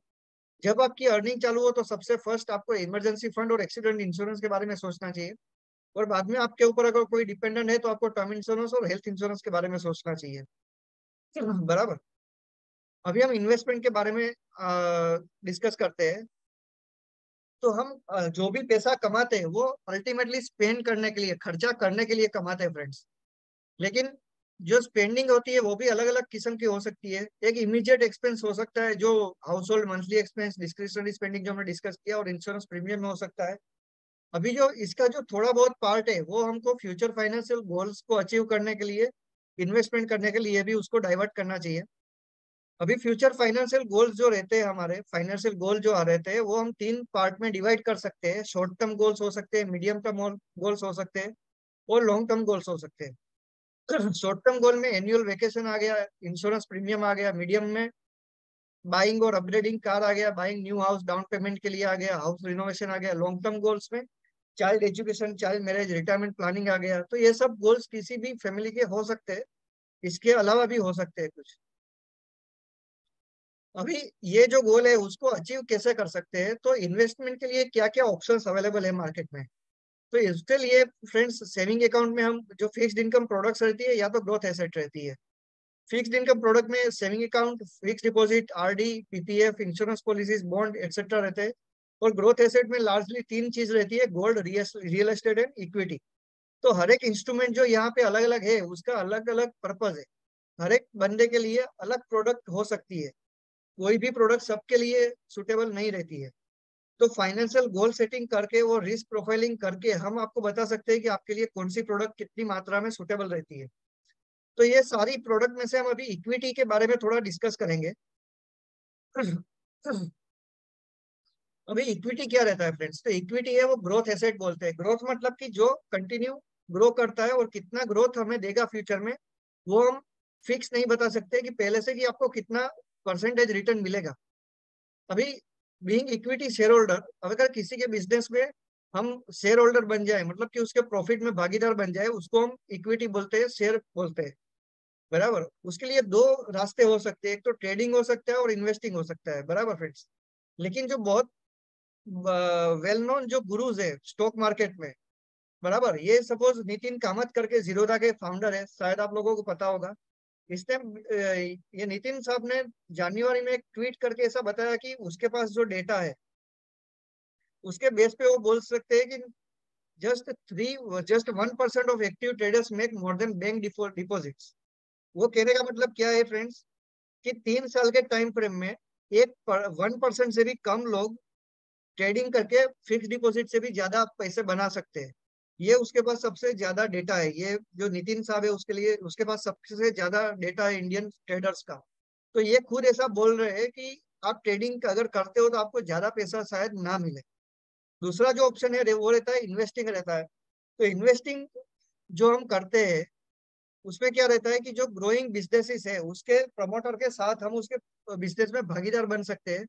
जब आपकी अर्निंग चालू हो तो सबसे फर्स्ट आपको इमरजेंसी फंड और एक्सीडेंट इंश्योरेंस के बारे में सोचना चाहिए। और बाद में आपके ऊपर अगर कोई डिपेंडेंट है तो आपको टर्म इंश्योरेंस और हेल्थ इंश्योरेंस के बारे में सोचना चाहिए। बराबर। अभी हम इन्वेस्टमेंट के बारे में डिस्कस करते हैं। तो हम जो भी पैसा कमाते हैं वो अल्टीमेटली स्पेंड करने के लिए, खर्चा करने के लिए कमाते हैं फ्रेंड्स। लेकिन जो स्पेंडिंग होती है वो भी अलग अलग किस्म की हो सकती है। एक इमीडिएट एक्सपेंस हो सकता है जो house hold monthly expense, discretionary spending जो हमने डिस्कस किया, और इंश्योरेंस प्रीमियम में हो सकता है। अभी जो इसका जो थोड़ा बहुत पार्ट है वो हमको फ्यूचर फाइनेंशियल गोल्स को अचीव करने के लिए, इन्वेस्टमेंट करने के लिए भी उसको डाइवर्ट करना चाहिए। अभी फ्यूचर फाइनेंशियल गोल्स जो रहते हैं, हमारे फाइनेंशियल गोल जो रहते हैं वो हम 3 पार्ट में डिवाइड कर सकते हैं। शॉर्ट टर्म गोल्स हो सकते हैं, मीडियम टर्म गोल्स हो सकते हैं, और लॉन्ग टर्म गोल्स हो सकते हैं। शॉर्ट टर्म गोल में एनुअल वेकेशन आ गया, इंश्योरेंस प्रीमियम आ गया। मीडियम में बाइंग और अपग्रेडिंग कार आ गया, buying new house down payment के लिए आ गया, हाउस रिनोवेशन आ गया। लॉन्ग टर्म गोल्स में child education, child marriage, retirement planning आ गया। तो ये सब गोल्स किसी भी फैमिली के हो सकते हैं, इसके अलावा भी हो सकते हैं कुछ। अभी ये जो गोल है उसको अचीव कैसे कर सकते हैं, तो इन्वेस्टमेंट के लिए क्या क्या ऑप्शंस अवेलेबल है मार्केट में। तो इसके लिए फ्रेंड्स, सेविंग अकाउंट में हम जो फिक्स्ड इनकम प्रोडक्ट्स रहती है या तो ग्रोथ एसेट रहती है। फिक्स्ड इनकम प्रोडक्ट में saving account, fixed deposit, RD, PPF, insurance policies, bond etcetera रहते हैं। और ग्रोथ एसेट में लार्जली 3 चीज रहती है: gold, real estate and equity. तो हर एक इंस्ट्रूमेंट जो यहाँ पे अलग अलग है उसका अलग अलग पर्पज है। हर एक बंदे के लिए अलग प्रोडक्ट हो सकती है, कोई भी प्रोडक्ट सबके लिए सुटेबल नहीं रहती है। तो फाइनेंशियल गोल सेटिंग करके वो रिस्क प्रोफाइलिंग करके हम आपको बता सकते हैं कि आपके लिए कौन सी प्रोडक्ट कितनी मात्रा में सुटेबल रहती है। तो ये सारी प्रोडक्ट में से हम अभी इक्विटी के बारे में थोड़ा डिस्कस करेंगे। अभी इक्विटी क्या रहता है फ्रेंड्स, तो इक्विटी है वो ग्रोथ एसेट बोलते हैं। ग्रोथ मतलब कि जो कंटिन्यू ग्रो करता है, और कितना ग्रोथ हमें देगा फ्यूचर में वो हम फिक्स नहीं बता सकते कि पहले से कि आपको कितना परसेंटेज रिटर्न मिलेगा। अभी बीइंग इक्विटी शेयर होल्डर, अगर किसी के बिजनेस में हम शेयर होल्डर बन जाए, मतलब कि उसके प्रॉफिट में भागीदार बन जाए, उसको हम इक्विटी बोलते हैं, शेयर बोलते हैं, बराबर। उसके लिए दो रास्ते हो सकते हैं, एक तो ट्रेडिंग हो सकता है और इन्वेस्टिंग हो सकता है, बराबर फ्रेंड्स। लेकिन जो बहुत वेल नोन जो गुरुज है स्टॉक मार्केट में, बराबर, ये सपोज नितिन कामत करके जीरोधा के फाउंडर है, शायद आप लोगों को पता होगा। इसने ये नितिन साहब ने जनवरी में एक ट्वीट करके ऐसा बताया कि उसके पास जो डेटा है उसके बेस पे वो बोल सकते हैं कि just 1% of active traders make more than bank deposits. वो कहने का मतलब क्या है फ्रेंड्स, कि 3 साल के टाइम फ्रेम में 1% से भी कम लोग ट्रेडिंग करके फिक्स डिपॉजिट से भी ज्यादा पैसे बना सकते हैं। ये उसके पास सबसे ज्यादा डेटा है, ये जो नितिन साहब है उसके लिए उसके पास सबसे ज्यादा डेटा है इंडियन ट्रेडर्स का। तो ये खुद ऐसा बोल रहे हैं कि आप ट्रेडिंग अगर करते हो तो आपको ज्यादा पैसा शायद ना मिले। दूसरा जो ऑप्शन है वो रहता है इन्वेस्टिंग रहता है। तो इन्वेस्टिंग जो हम करते हैं उसमें क्या रहता है कि जो ग्रोइंग बिजनेसेस है उसके प्रमोटर के साथ हम उसके बिजनेस में भागीदार बन सकते हैं।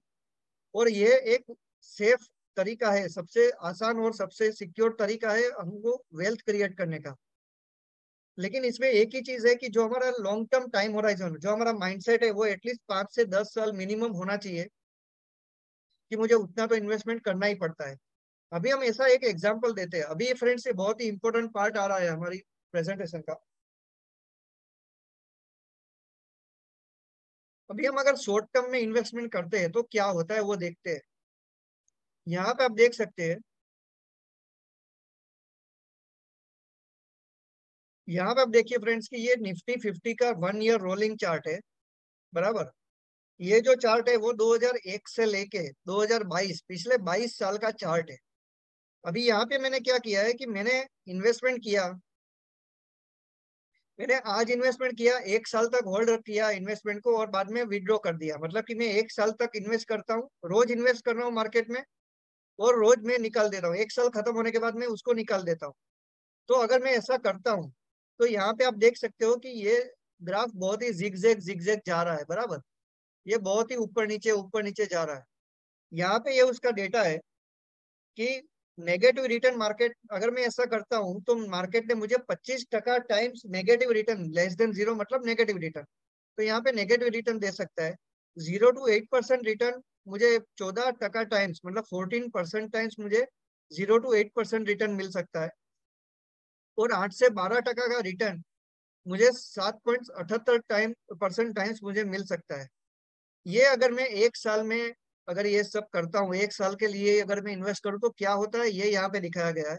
और ये एक सेफ तरीका है, सबसे आसान और सबसे सिक्योर तरीका है हमको वेल्थ क्रिएट करने का। लेकिन इसमें एक ही चीज है कि जो हमारा लॉन्ग टर्म टाइम होराइजन, जो हमारा माइंडसेट है, वो एटलीस्ट 5 से 10 साल मिनिमम होना चाहिए कि मुझे उतना तो इन्वेस्टमेंट करना ही पड़ता है। अभी हम ऐसा एक एग्जांपल देते हैं। अभी ये फ्रेंड्स, ये बहुत ही इंपॉर्टेंट पार्ट आ रहा है हमारी प्रेजेंटेशन का। अभी हम अगर शॉर्ट टर्म में इन्वेस्टमेंट करते हैं तो क्या होता है वो देखते हैं। यहाँ पे आप देख सकते हैं, यहाँ पे आप देखिए फ्रेंड्स कि ये निफ्टी 50 का 1 ईयर रोलिंग चार्ट है, बराबर। ये जो चार्ट है वो 2001 से लेके 2022, पिछले 22 साल का चार्ट है। अभी यहाँ पे मैंने क्या किया है कि मैंने इन्वेस्टमेंट किया, मैंने आज इन्वेस्टमेंट किया, 1 साल तक होल्ड किया इन्वेस्टमेंट को और बाद में विड्रॉ कर दिया। मतलब कि मैं 1 साल तक इन्वेस्ट करता हूँ, रोज इन्वेस्ट कर रहा हूँ मार्केट में, और रोज मैं निकाल देता हूँ, 1 साल खत्म होने के बाद मैं उसको निकाल देता हूँ। तो अगर मैं ऐसा करता हूँ तो यहाँ पे आप देख सकते हो कि ये ग्राफ बहुत ही जिगजैग जिगजैग जा रहा है, बराबर। ये बहुत ही ऊपर नीचे जा रहा है। यहाँ पे ये उसका डेटा है कि नेगेटिव रिटर्न मार्केट, अगर मैं ऐसा करता हूँ तो मार्केट ने मुझे 25% times negative return, less than zero मतलब नेगेटिव रिटर्न, तो यहाँ पे नेगेटिव रिटर्न दे सकता है। 0 to 8% रिटर्न मुझे 14% टाइम्स, मतलब 14% टाइम्स मुझे 0 to 8% रिटर्न मिल सकता है। और 8 से 12% का रिटर्न मुझे 7.78% टाइम्स मुझे मिल सकता है। ये अगर मैं 1 साल में अगर ये सब करता हूँ, 1 साल के लिए अगर मैं इन्वेस्ट करूँ तो क्या होता है, ये यहाँ पे दिखाया गया है।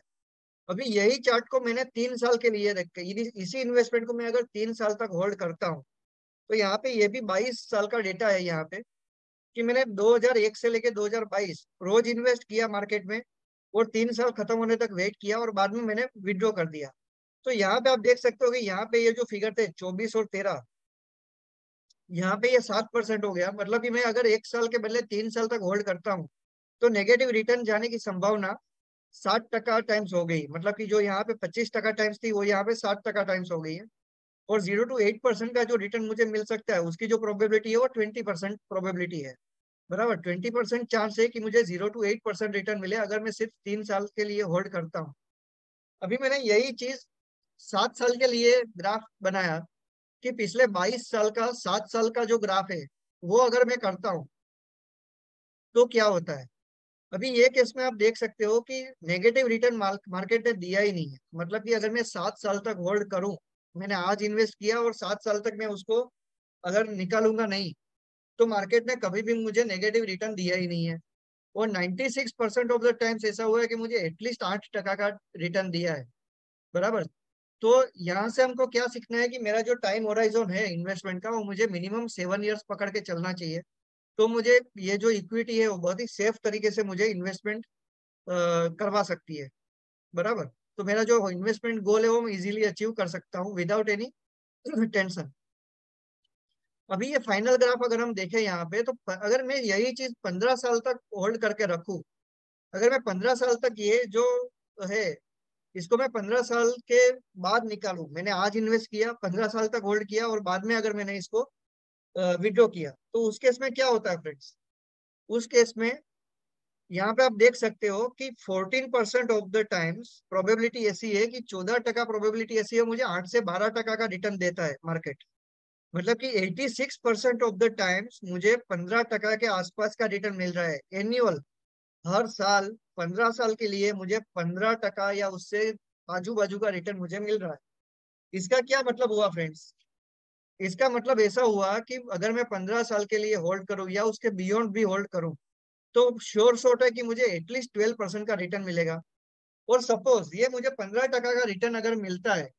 अभी यही चार्ट को मैंने 3 साल के लिए रख के, इसी इन्वेस्टमेंट को मैं अगर 3 साल तक होल्ड करता हूँ तो यहाँ पे ये भी 22 साल का डेटा है यहाँ पे, कि मैंने 2001 से लेके 2022 रोज इन्वेस्ट किया मार्केट में, और 3 साल खत्म होने तक वेट किया और बाद में मैंने विड्रॉ कर दिया। तो यहाँ पे आप देख सकते हो कि यहाँ पे ये जो फिगर थे 24 और 13, यहाँ पे ये 7% हो गया। मतलब कि मैं अगर 1 साल के बदले 3 साल तक होल्ड करता हूँ तो नेगेटिव रिटर्न जाने की संभावना 60% टाइम्स हो गई। मतलब कि जो यहाँ पे 25% टाइम्स थी वो यहाँ पे 60% टाइम्स हो गई है। और 0 to 8% का जो रिटर्न मुझे मिल सकता है उसकी जो प्रोबेबिलिटी है वो 20% प्रोबेबिलिटी है, बराबर। 20% चांस है कि मुझे 0 to 8% रिटर्न मिले अगर मैं सिर्फ 3 साल के लिए होल्ड करता हूँ। अभी मैंने यही चीज 7 साल के लिए ग्राफ बनाया कि पिछले 22 साल का 7 साल का जो ग्राफ है वो अगर मैं करता हूँ तो क्या होता है। अभी ये केस में आप देख सकते हो कि नेगेटिव रिटर्न मार्केट ने दिया ही नहीं है। मतलब कि अगर मैं 7 साल तक होल्ड करूं, मैंने आज इन्वेस्ट किया और 7 साल तक मैं उसको अगर निकालूंगा नहीं, तो मार्केट ने कभी भी मुझे नेगेटिव रिटर्न दिया ही नहीं है। और 96% ऑफ द टाइम्स ऐसा हुआ है कि मुझे एटलीस्ट 8% का रिटर्न दिया है, बराबर। तो यहाँ से हमको क्या सीखना है कि मेरा जो टाइम होराइजन है इन्वेस्टमेंट का वो मुझे मिनिमम 7 ईयर्स पकड़ के चलना चाहिए। तो मुझे ये जो इक्विटी है वो बहुत ही सेफ तरीके से मुझे इन्वेस्टमेंट करवा सकती है, बराबर। तो मेरा जो इन्वेस्टमेंट गोल है वो मैं इजीली अचीव कर सकता हूँ विदाउट एनी टेंशन। अभी ये फाइनल ग्राफ अगर हम देखें यहाँ पे, तो अगर मैं यही चीज 15 साल तक होल्ड करके रखूं, अगर मैं 15 साल तक ये जो है इसको मैं 15 साल के बाद निकालूं, मैंने आज इन्वेस्ट किया, 15 साल तक होल्ड किया और बाद में अगर मैंने इसको विड्रॉ किया, तो उस केस में क्या होता है फ्रेंड्स? उस केस में यहाँ पे आप देख सकते हो कि 14% ऑफ द टाइम्स प्रोबेबिलिटी ऐसी है कि 14% प्रोबेबिलिटी ऐसी है मुझे 8 से 12% का रिटर्न देता है मार्केट। मतलब कि 86% ऑफ द टाइम्स मुझे 15% के आसपास का रिटर्न मिल रहा है एनुअल। हर साल 15 साल के लिए मुझे 15% या उससे आजू बाजू का रिटर्न मुझे मिल रहा है। इसका क्या मतलब हुआ फ्रेंड्स? इसका मतलब ऐसा हुआ कि अगर मैं 15 साल के लिए होल्ड करूं या उसके बियॉन्ड भी होल्ड करूं, तो श्योर शॉट है कि मुझे एटलीस्ट 12% का रिटर्न मिलेगा। और सपोज ये मुझे 15% का रिटर्न अगर मिलता है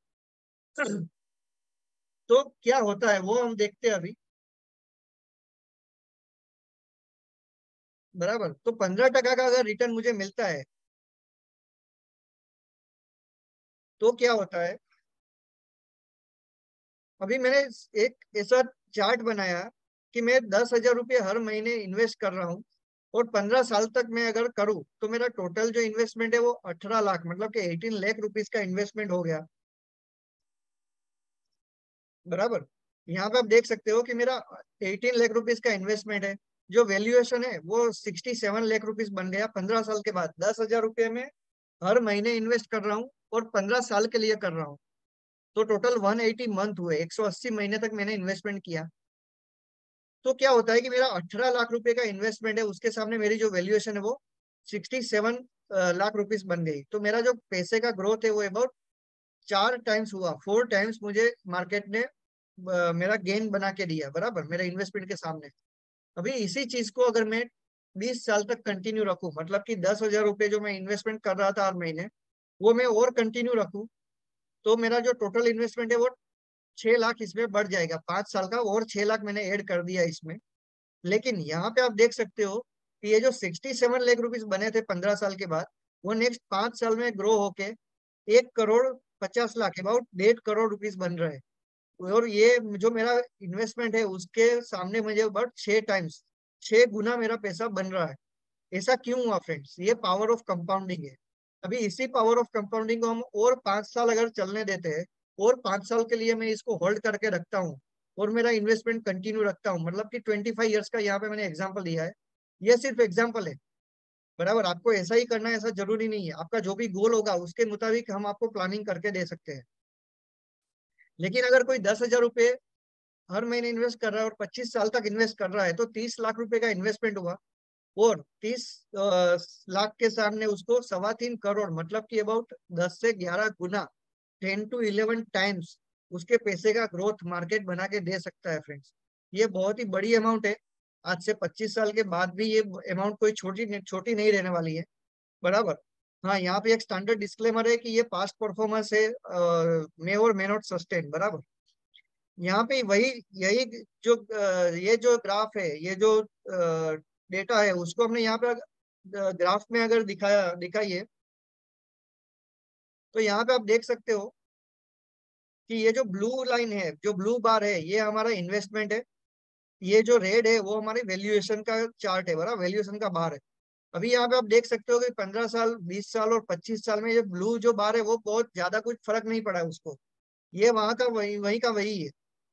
तो क्या होता है वो हम देखते हैं अभी। बराबर, तो 15% का अगर रिटर्न मुझे मिलता है तो क्या होता है? अभी मैंने एक ऐसा चार्ट बनाया कि मैं 10,000 रुपये हर महीने इन्वेस्ट कर रहा हूँ, और 15 साल तक मैं अगर करूँ तो मेरा टोटल जो इन्वेस्टमेंट है वो 18 लाख, मतलब कि 18 लाख रुपीज का इन्वेस्टमेंट हो गया। बराबर, यहाँ पे आप देख सकते हो कि मेरा 18 लाख रुपीज का इन्वेस्टमेंट है। जो वैल्यूएशन है वो 67 लाख रुपीज बन गया 15 साल के बाद। 10,000 रुपये में हर महीने इन्वेस्ट कर रहा हूँ और 15 साल के लिए कर रहा हूँ, तो टोटल 180 मंथ हुए, 180 महीने तक मैंने इन्वेस्टमेंट किया। तो क्या होता है कि मेरा 18 लाख रुपए का इन्वेस्टमेंट है, उसके सामने मेरी जो वैल्यूएशन है वो 67 लाख रुपीज बन गई। तो मेरा जो पैसे का ग्रोथ है वो अबाउट 4 टाइम्स हुआ, 4 टाइम्स मुझे मार्केट ने मेरा गेन बना के दिया, बराबर, मेरे इन्वेस्टमेंट के सामने। अभी इसी चीज को अगर मैं 20 साल तक कंटिन्यू रखूं, मतलब कि 10,000 रुपये जो मैं इन्वेस्टमेंट कर रहा था हर महीने, वो मैं और कंटिन्यू रखूं, तो मेरा जो टोटल इन्वेस्टमेंट है वो 6 लाख इसमें बढ़ जाएगा। 5 साल का और 6 लाख मैंने ऐड कर दिया इसमें। लेकिन यहाँ पे आप देख सकते हो कि ये जो 67 लाख रुपीज बने थे 15 साल के बाद, वो नेक्स्ट 5 साल में ग्रो होके 1,50,00,000 अबाउट 1.5 करोड़ रुपीज बन रहे हैं। और ये जो मेरा इन्वेस्टमेंट है उसके सामने मुझे अबाउट 6 टाइम्स, 6 गुना मेरा पैसा बन रहा है। ऐसा क्यों हुआ फ्रेंड्स? ये पावर ऑफ कंपाउंडिंग है। अभी इसी पावर ऑफ कंपाउंडिंग को हम और 5 साल अगर चलने देते हैं, और 5 साल के लिए मैं इसको होल्ड करके रखता हूँ और मेरा इन्वेस्टमेंट कंटिन्यू रखता हूँ, मतलब कि 25 ईयर्स का यहाँ पे मैंने एग्जाम्पल दिया है। ये सिर्फ एग्जाम्पल है, बराबर। आपको ऐसा ही करना है ऐसा जरूरी नहीं है, आपका जो भी गोल होगा उसके मुताबिक हम आपको प्लानिंग करके दे सकते हैं। लेकिन अगर कोई 10,000 रुपये हर महीने इन्वेस्ट कर रहा है और 25 साल तक इन्वेस्ट कर रहा है, तो 30 लाख रुपए का इन्वेस्टमेंट हुआ, और 30 लाख के सामने उसको 3.25 करोड़, मतलब कि अबाउट 10 से 11 गुना, 10 to 11 टाइम्स उसके पैसे का ग्रोथ मार्केट बना के दे सकता है फ्रेंड्स। ये बहुत ही बड़ी अमाउंट है। आज से 25 साल के बाद भी ये अमाउंट कोई छोटी छोटी नहीं रहने वाली है, बराबर। हाँ, यहाँ पे एक स्टैंडर्ड डिस्क्लेमर है कि ये पास्ट परफॉर्मेंस है, मे और मे नॉट सस्टेन, बराबर। यहाँ पे वही, यही जो ये जो ग्राफ है, ये जो डेटा है, उसको हमने यहाँ पे ग्राफ में अगर दिखाइए, तो यहाँ पे आप देख सकते हो कि ये जो ब्लू लाइन है, जो ब्लू बार है, ये हमारा इन्वेस्टमेंट है। ये जो रेड है वो हमारी वैल्यूएशन का चार्ट है, बराबर, वैल्यूएशन का बार है। अभी यहाँ पे आप देख सकते हो कि 15 साल, 20 साल और 25 साल में ये ब्लू जो बार है वो बहुत ज्यादा कुछ फर्क नहीं पड़ा है उसको, ये वहां का वही वही का वही है।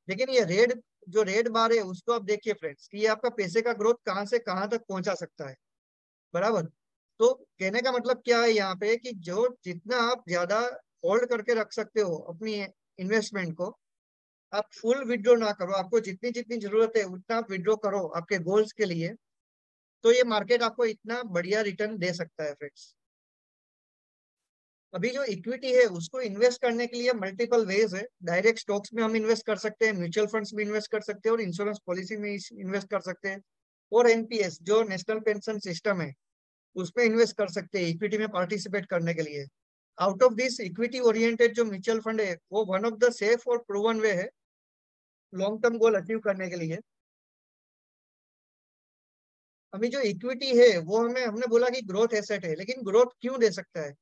लेकिन ये रेड, जो रेड बार है उसको आप देखिए फ्रेंड्स, कि ये आपका पैसे का ग्रोथ कहाँ से कहाँ तक पहुंचा सकता है, बराबर। तो कहने का मतलब क्या है यहाँ पे, कि जो जितना आप ज्यादा होल्ड करके रख सकते हो अपनी इन्वेस्टमेंट को, आप फुल विड्रॉ ना करो, आपको जितनी जितनी जरूरत है उतना आप विड्रॉ करो आपके गोल्स के लिए, तो ये मार्केट आपको इतना बढ़िया रिटर्न दे सकता है फ्रेंड्स। अभी जो इक्विटी है उसको इन्वेस्ट करने के लिए मल्टीपल वेज है। डायरेक्ट स्टॉक्स में हम इन्वेस्ट कर सकते हैं, म्यूचुअल फंड्स में इन्वेस्ट कर सकते हैं, और इंश्योरेंस पॉलिसी में इन्वेस्ट कर सकते हैं, और एनपीएस जो नेशनल पेंशन सिस्टम है उसमें इन्वेस्ट कर सकते हैं इक्विटी में पार्टिसिपेट करने के लिए। Out of this equity oriented जो म्यूचुअल फंड है वो वन ऑफ द सेफ और प्रूवन वे है लॉन्ग टर्म गोल अचीव करने के लिए। अभी जो इक्विटी है वो हमें, हमने बोला कि ग्रोथ एसेट है, लेकिन ग्रोथ क्यों दे सकता है?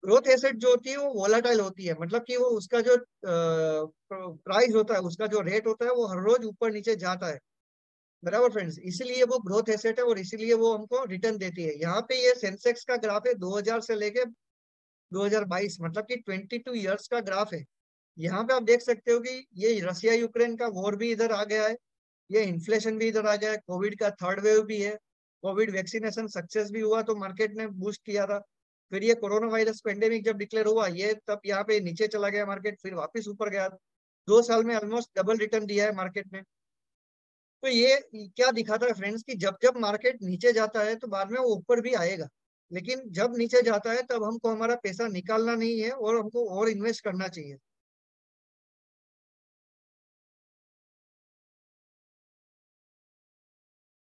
ग्रोथ एसेट जो होती है वो वोलाटाइल होती है, मतलब कि वो उसका जो प्राइस होता है, उसका जो रेट होता है वो हर रोज ऊपर नीचे जाता है, बराबर फ्रेंड्स। इसीलिए वो ग्रोथ एसेट है और इसीलिए वो हमको रिटर्न देती है। यहाँ पे ये सेंसेक्स का ग्राफ है 2000 से लेके 2022 मतलब कि 22 ईयर्स का ग्राफ है। यहाँ पे आप देख सकते हो कि ये रसिया यूक्रेन का वॉर भी इधर आ गया है, ये इन्फ्लेशन भी इधर आ गया है, कोविड का थर्ड वेव भी है, कोविड वैक्सीनेशन सक्सेस भी हुआ तो मार्केट ने बूस्ट किया था। फिर ये कोरोना वायरस पेंडेमिक जब डिक्लेयर हुआ ये तब यहाँ पे नीचे चला गया मार्केट, फिर वापस ऊपर गया। 2 साल में ऑलमोस्ट डबल रिटर्न दिया है मार्केट ने। तो ये क्या दिखाता है फ्रेंड्स कि जब जब मार्केट नीचे जाता है तो बाद में वो ऊपर भी आएगा, लेकिन जब नीचे जाता है तब हमको हमारा पैसा निकालना नहीं है और हमको और इन्वेस्ट करना चाहिए।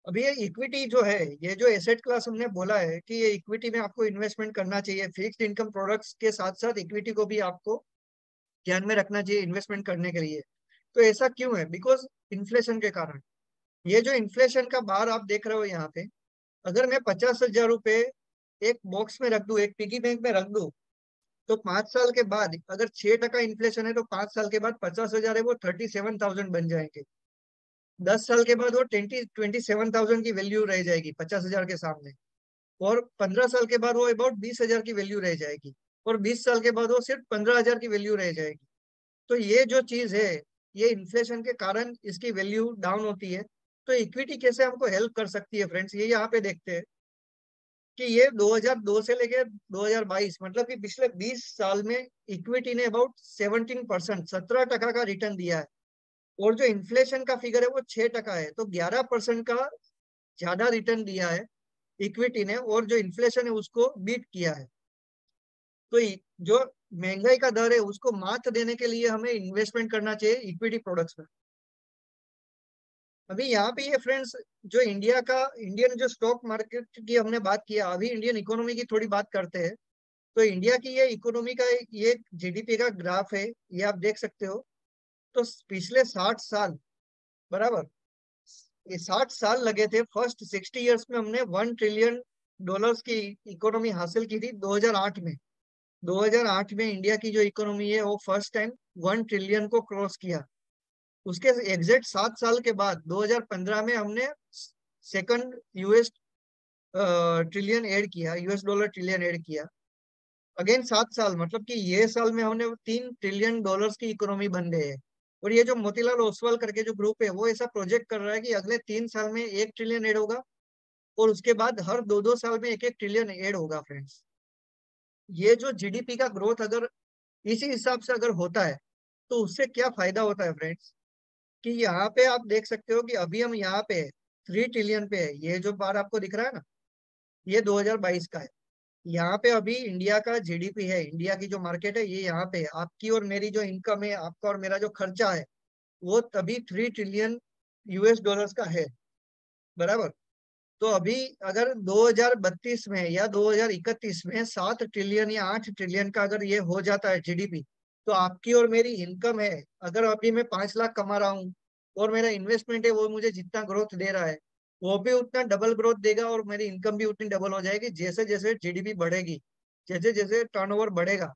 अभी ये इक्विटी जो है, ये जो एसेट क्लास हमने बोला है कि ये इक्विटी में आपको इन्वेस्टमेंट करना चाहिए, फिक्स्ड इनकम प्रोडक्ट्स के साथ साथ इक्विटी को भी आपको ध्यान में रखना चाहिए इन्वेस्टमेंट करने के लिए। तो ऐसा क्यों है? बिकॉज इन्फ्लेशन के कारण। ये जो इन्फ्लेशन का बार आप देख रहे हो यहाँ पे, अगर मैं 50,000 रुपए एक बॉक्स में रख दूं, एक पिगी बैंक में रख दूं, तो 5 साल के बाद अगर 6% इन्फ्लेशन है तो 5 साल के बाद 50,000 है वो 37,000 बन जाएंगे। 10 साल के बाद वो 27,000 की वैल्यू रह जाएगी 50,000 के सामने। और 15 साल के बाद वो अबाउट 20,000 की वैल्यू रह जाएगी। और 20 साल के बाद वो सिर्फ 15,000 की वैल्यू रह जाएगी। तो ये जो चीज है, ये इन्फ्लेशन के कारण इसकी वैल्यू डाउन होती है। तो इक्विटी कैसे हमको हेल्प कर सकती है फ्रेंड्स, ये यहाँ पे देखते हैं कि ये 2002 से लेके 2022 मतलब कि पिछले 20 साल में इक्विटी ने अबाउट 17%, 17% का रिटर्न दिया है। और जो इन्फ्लेशन का फिगर है वो 6% है, तो 11% का ज्यादा रिटर्न दिया है इक्विटी ने, और जो इन्फ्लेशन है उसको बीट किया है। तो जो महंगाई का दर है उसको मात देने के लिए हमें इन्वेस्टमेंट करना चाहिए इक्विटी प्रोडक्ट्स में। अभी यहाँ पे ये फ्रेंड्स, जो इंडिया का इंडियन जो स्टॉक मार्केट की हमने बात किया, अभी इंडियन इकोनॉमी की थोड़ी बात करते हैं। तो इंडिया की ये इकोनॉमी का ये जीडीपी का ग्राफ है, ये आप देख सकते हो। तो पिछले 60 साल, बराबर, ये 60 साल लगे थे, फर्स्ट 60 ईयर्स में हमने $1 ट्रिलियन की इकोनॉमी हासिल की थी 2008 में। 2008 में इंडिया की जो इकोनॉमी है वो फर्स्ट टाइम 1 ट्रिलियन को क्रॉस किया। उसके एग्जैक्ट 7 साल के बाद 2015 में हमने सेकंड यूएस ट्रिलियन ऐड किया, US डॉलर ट्रिलियन ऐड किया। अगेन 7 साल मतलब कि ये साल में हमने $3 ट्रिलियन की इकोनॉमी बन गए है। और ये जो मोतीलाल ओसवाल करके जो ग्रुप है वो ऐसा प्रोजेक्ट कर रहा है कि अगले 3 साल में 1 ट्रिलियन ऐड होगा, और उसके बाद हर 2-2 साल में 1-1 ट्रिलियन ऐड होगा फ्रेंड्स। ये जो जीडीपी का ग्रोथ अगर इसी हिसाब से अगर होता है तो उससे क्या फायदा होता है फ्रेंड्स, कि यहाँ पे आप देख सकते हो कि अभी हम यहाँ पे 3 ट्रिलियन पे है। ये जो बार आपको दिख रहा है ना, ये 2022 का है। यहाँ पे अभी इंडिया का जीडीपी है, इंडिया की जो मार्केट है ये यहाँ पे है। आपकी और मेरी जो इनकम है, आपका और मेरा जो खर्चा है, वो तभी 3 ट्रिलियन US डॉलर्स का है, बराबर। तो अभी अगर 2032 में या 2031 में 7 ट्रिलियन या 8 ट्रिलियन का अगर ये हो जाता है जीडीपी, तो आपकी और मेरी इनकम है, अगर अभी मैं 5 लाख कमा रहा हूँ और मेरा इन्वेस्टमेंट है वो मुझे जितना ग्रोथ दे रहा है, वो भी उतना डबल ग्रोथ देगा और मेरी इनकम भी उतनी डबल हो जाएगी। जैसे जैसे जीडीपी बढ़ेगी, जैसे जैसे टर्नओवर बढ़ेगा,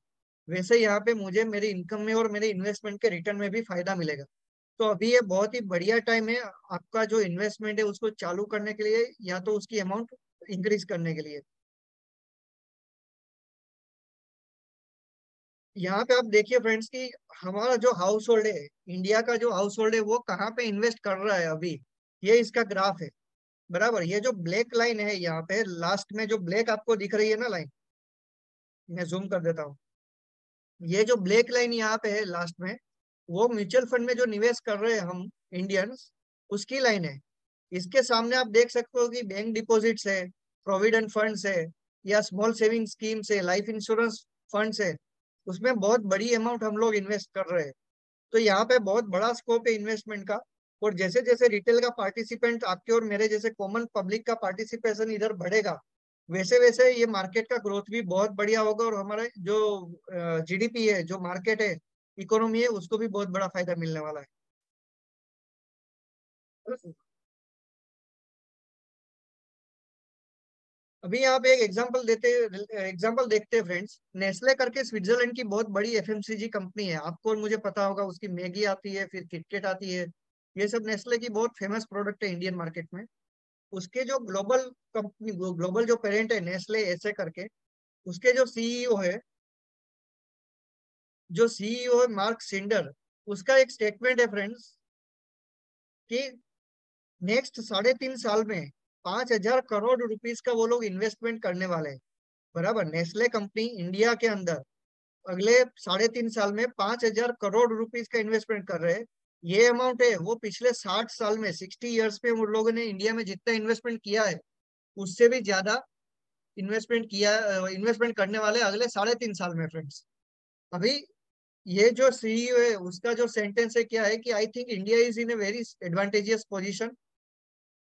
वैसे यहाँ पे मुझे मेरी इनकम में और मेरे इन्वेस्टमेंट के रिटर्न में भी फायदा मिलेगा। तो अभी ये बहुत ही बढ़िया टाइम है आपका जो इन्वेस्टमेंट है उसको चालू करने के लिए या तो उसकी अमाउंट इंक्रीज करने के लिए। यहाँ पे आप देखिए फ्रेंड्स कि हमारा जो हाउस होल्ड है, इंडिया का जो हाउस होल्ड है वो कहाँ पे इन्वेस्ट कर रहा है अभी, ये इसका ग्राफ है, बराबर। ये जो ब्लैक लाइन है यहाँ पे लास्ट में जो ब्लैक आपको दिख रही है ना लाइन, मैं जूम कर देता हूँ। ये जो ब्लैक लाइन यहाँ पे है लास्ट में, वो म्यूचुअल फंड में जो निवेश कर रहे हैं हम इंडियंस, उसकी लाइन है। इसके सामने आप देख सकते हो कि बैंक डिपॉजिट्स है, प्रोविडेंट फंड्स है, या स्मॉल सेविंग स्कीम्स है, लाइफ इंश्योरेंस फंड्स है, उसमें बहुत बड़ी अमाउंट हम लोग इन्वेस्ट कर रहे हैं। तो यहाँ पे बहुत बड़ा स्कोप है इन्वेस्टमेंट का। और जैसे जैसे रिटेल का पार्टिसिपेंट, आपके और मेरे जैसे कॉमन पब्लिक का पार्टिसिपेशन इधर बढ़ेगा, वैसे वैसे ये मार्केट का ग्रोथ भी बहुत बढ़िया होगा, और हमारा जो जीडीपी है, जो मार्केट है, इकोनॉमी है, उसको भी बहुत बड़ा फायदा मिलने वाला है। अभी यहाँ पे एक एग्जांपल देखते हैं फ्रेंड्स। नेस्ले करके स्विट्जरलैंड की बहुत बड़ी एफएमसीजी कंपनी है, आपको और मुझे पता होगा, उसकी मैगी आती है, फिर किटकैट आती है। ये सब नेस्ले की बहुत फेमस प्रोडक्ट है इंडियन मार्केट में। उसके जो ग्लोबल कंपनी, ग्लोबल जो पेरेंट है नेस्ले ऐसे करके, उसके जो सीईओ है, जो सीईओ है मार्क सिंडर, उसका एक स्टेटमेंट है फ्रेंड्स कि नेक्स्ट 3.5 साल में 5,000 करोड़ रुपीस का वो लोग इन्वेस्टमेंट करने वाले हैं। बराबर, नेस्ले कंपनी इंडिया के अंदर अगले 3.5 साल में 5,000 करोड़ रुपीस का इन्वेस्टमेंट कर रहे हैं। ये अमाउंट है वो पिछले 60 साल में, 60 ईयर्स में उन लोगों ने इंडिया में जितना इन्वेस्टमेंट किया है उससे भी ज्यादा इन्वेस्टमेंट करने वाले अगले 3.5 साल में फ्रेंड्स। अभी ये जो सीईओ है उसका जो सेंटेंस है क्या है कि I think India is in a very advantageous position.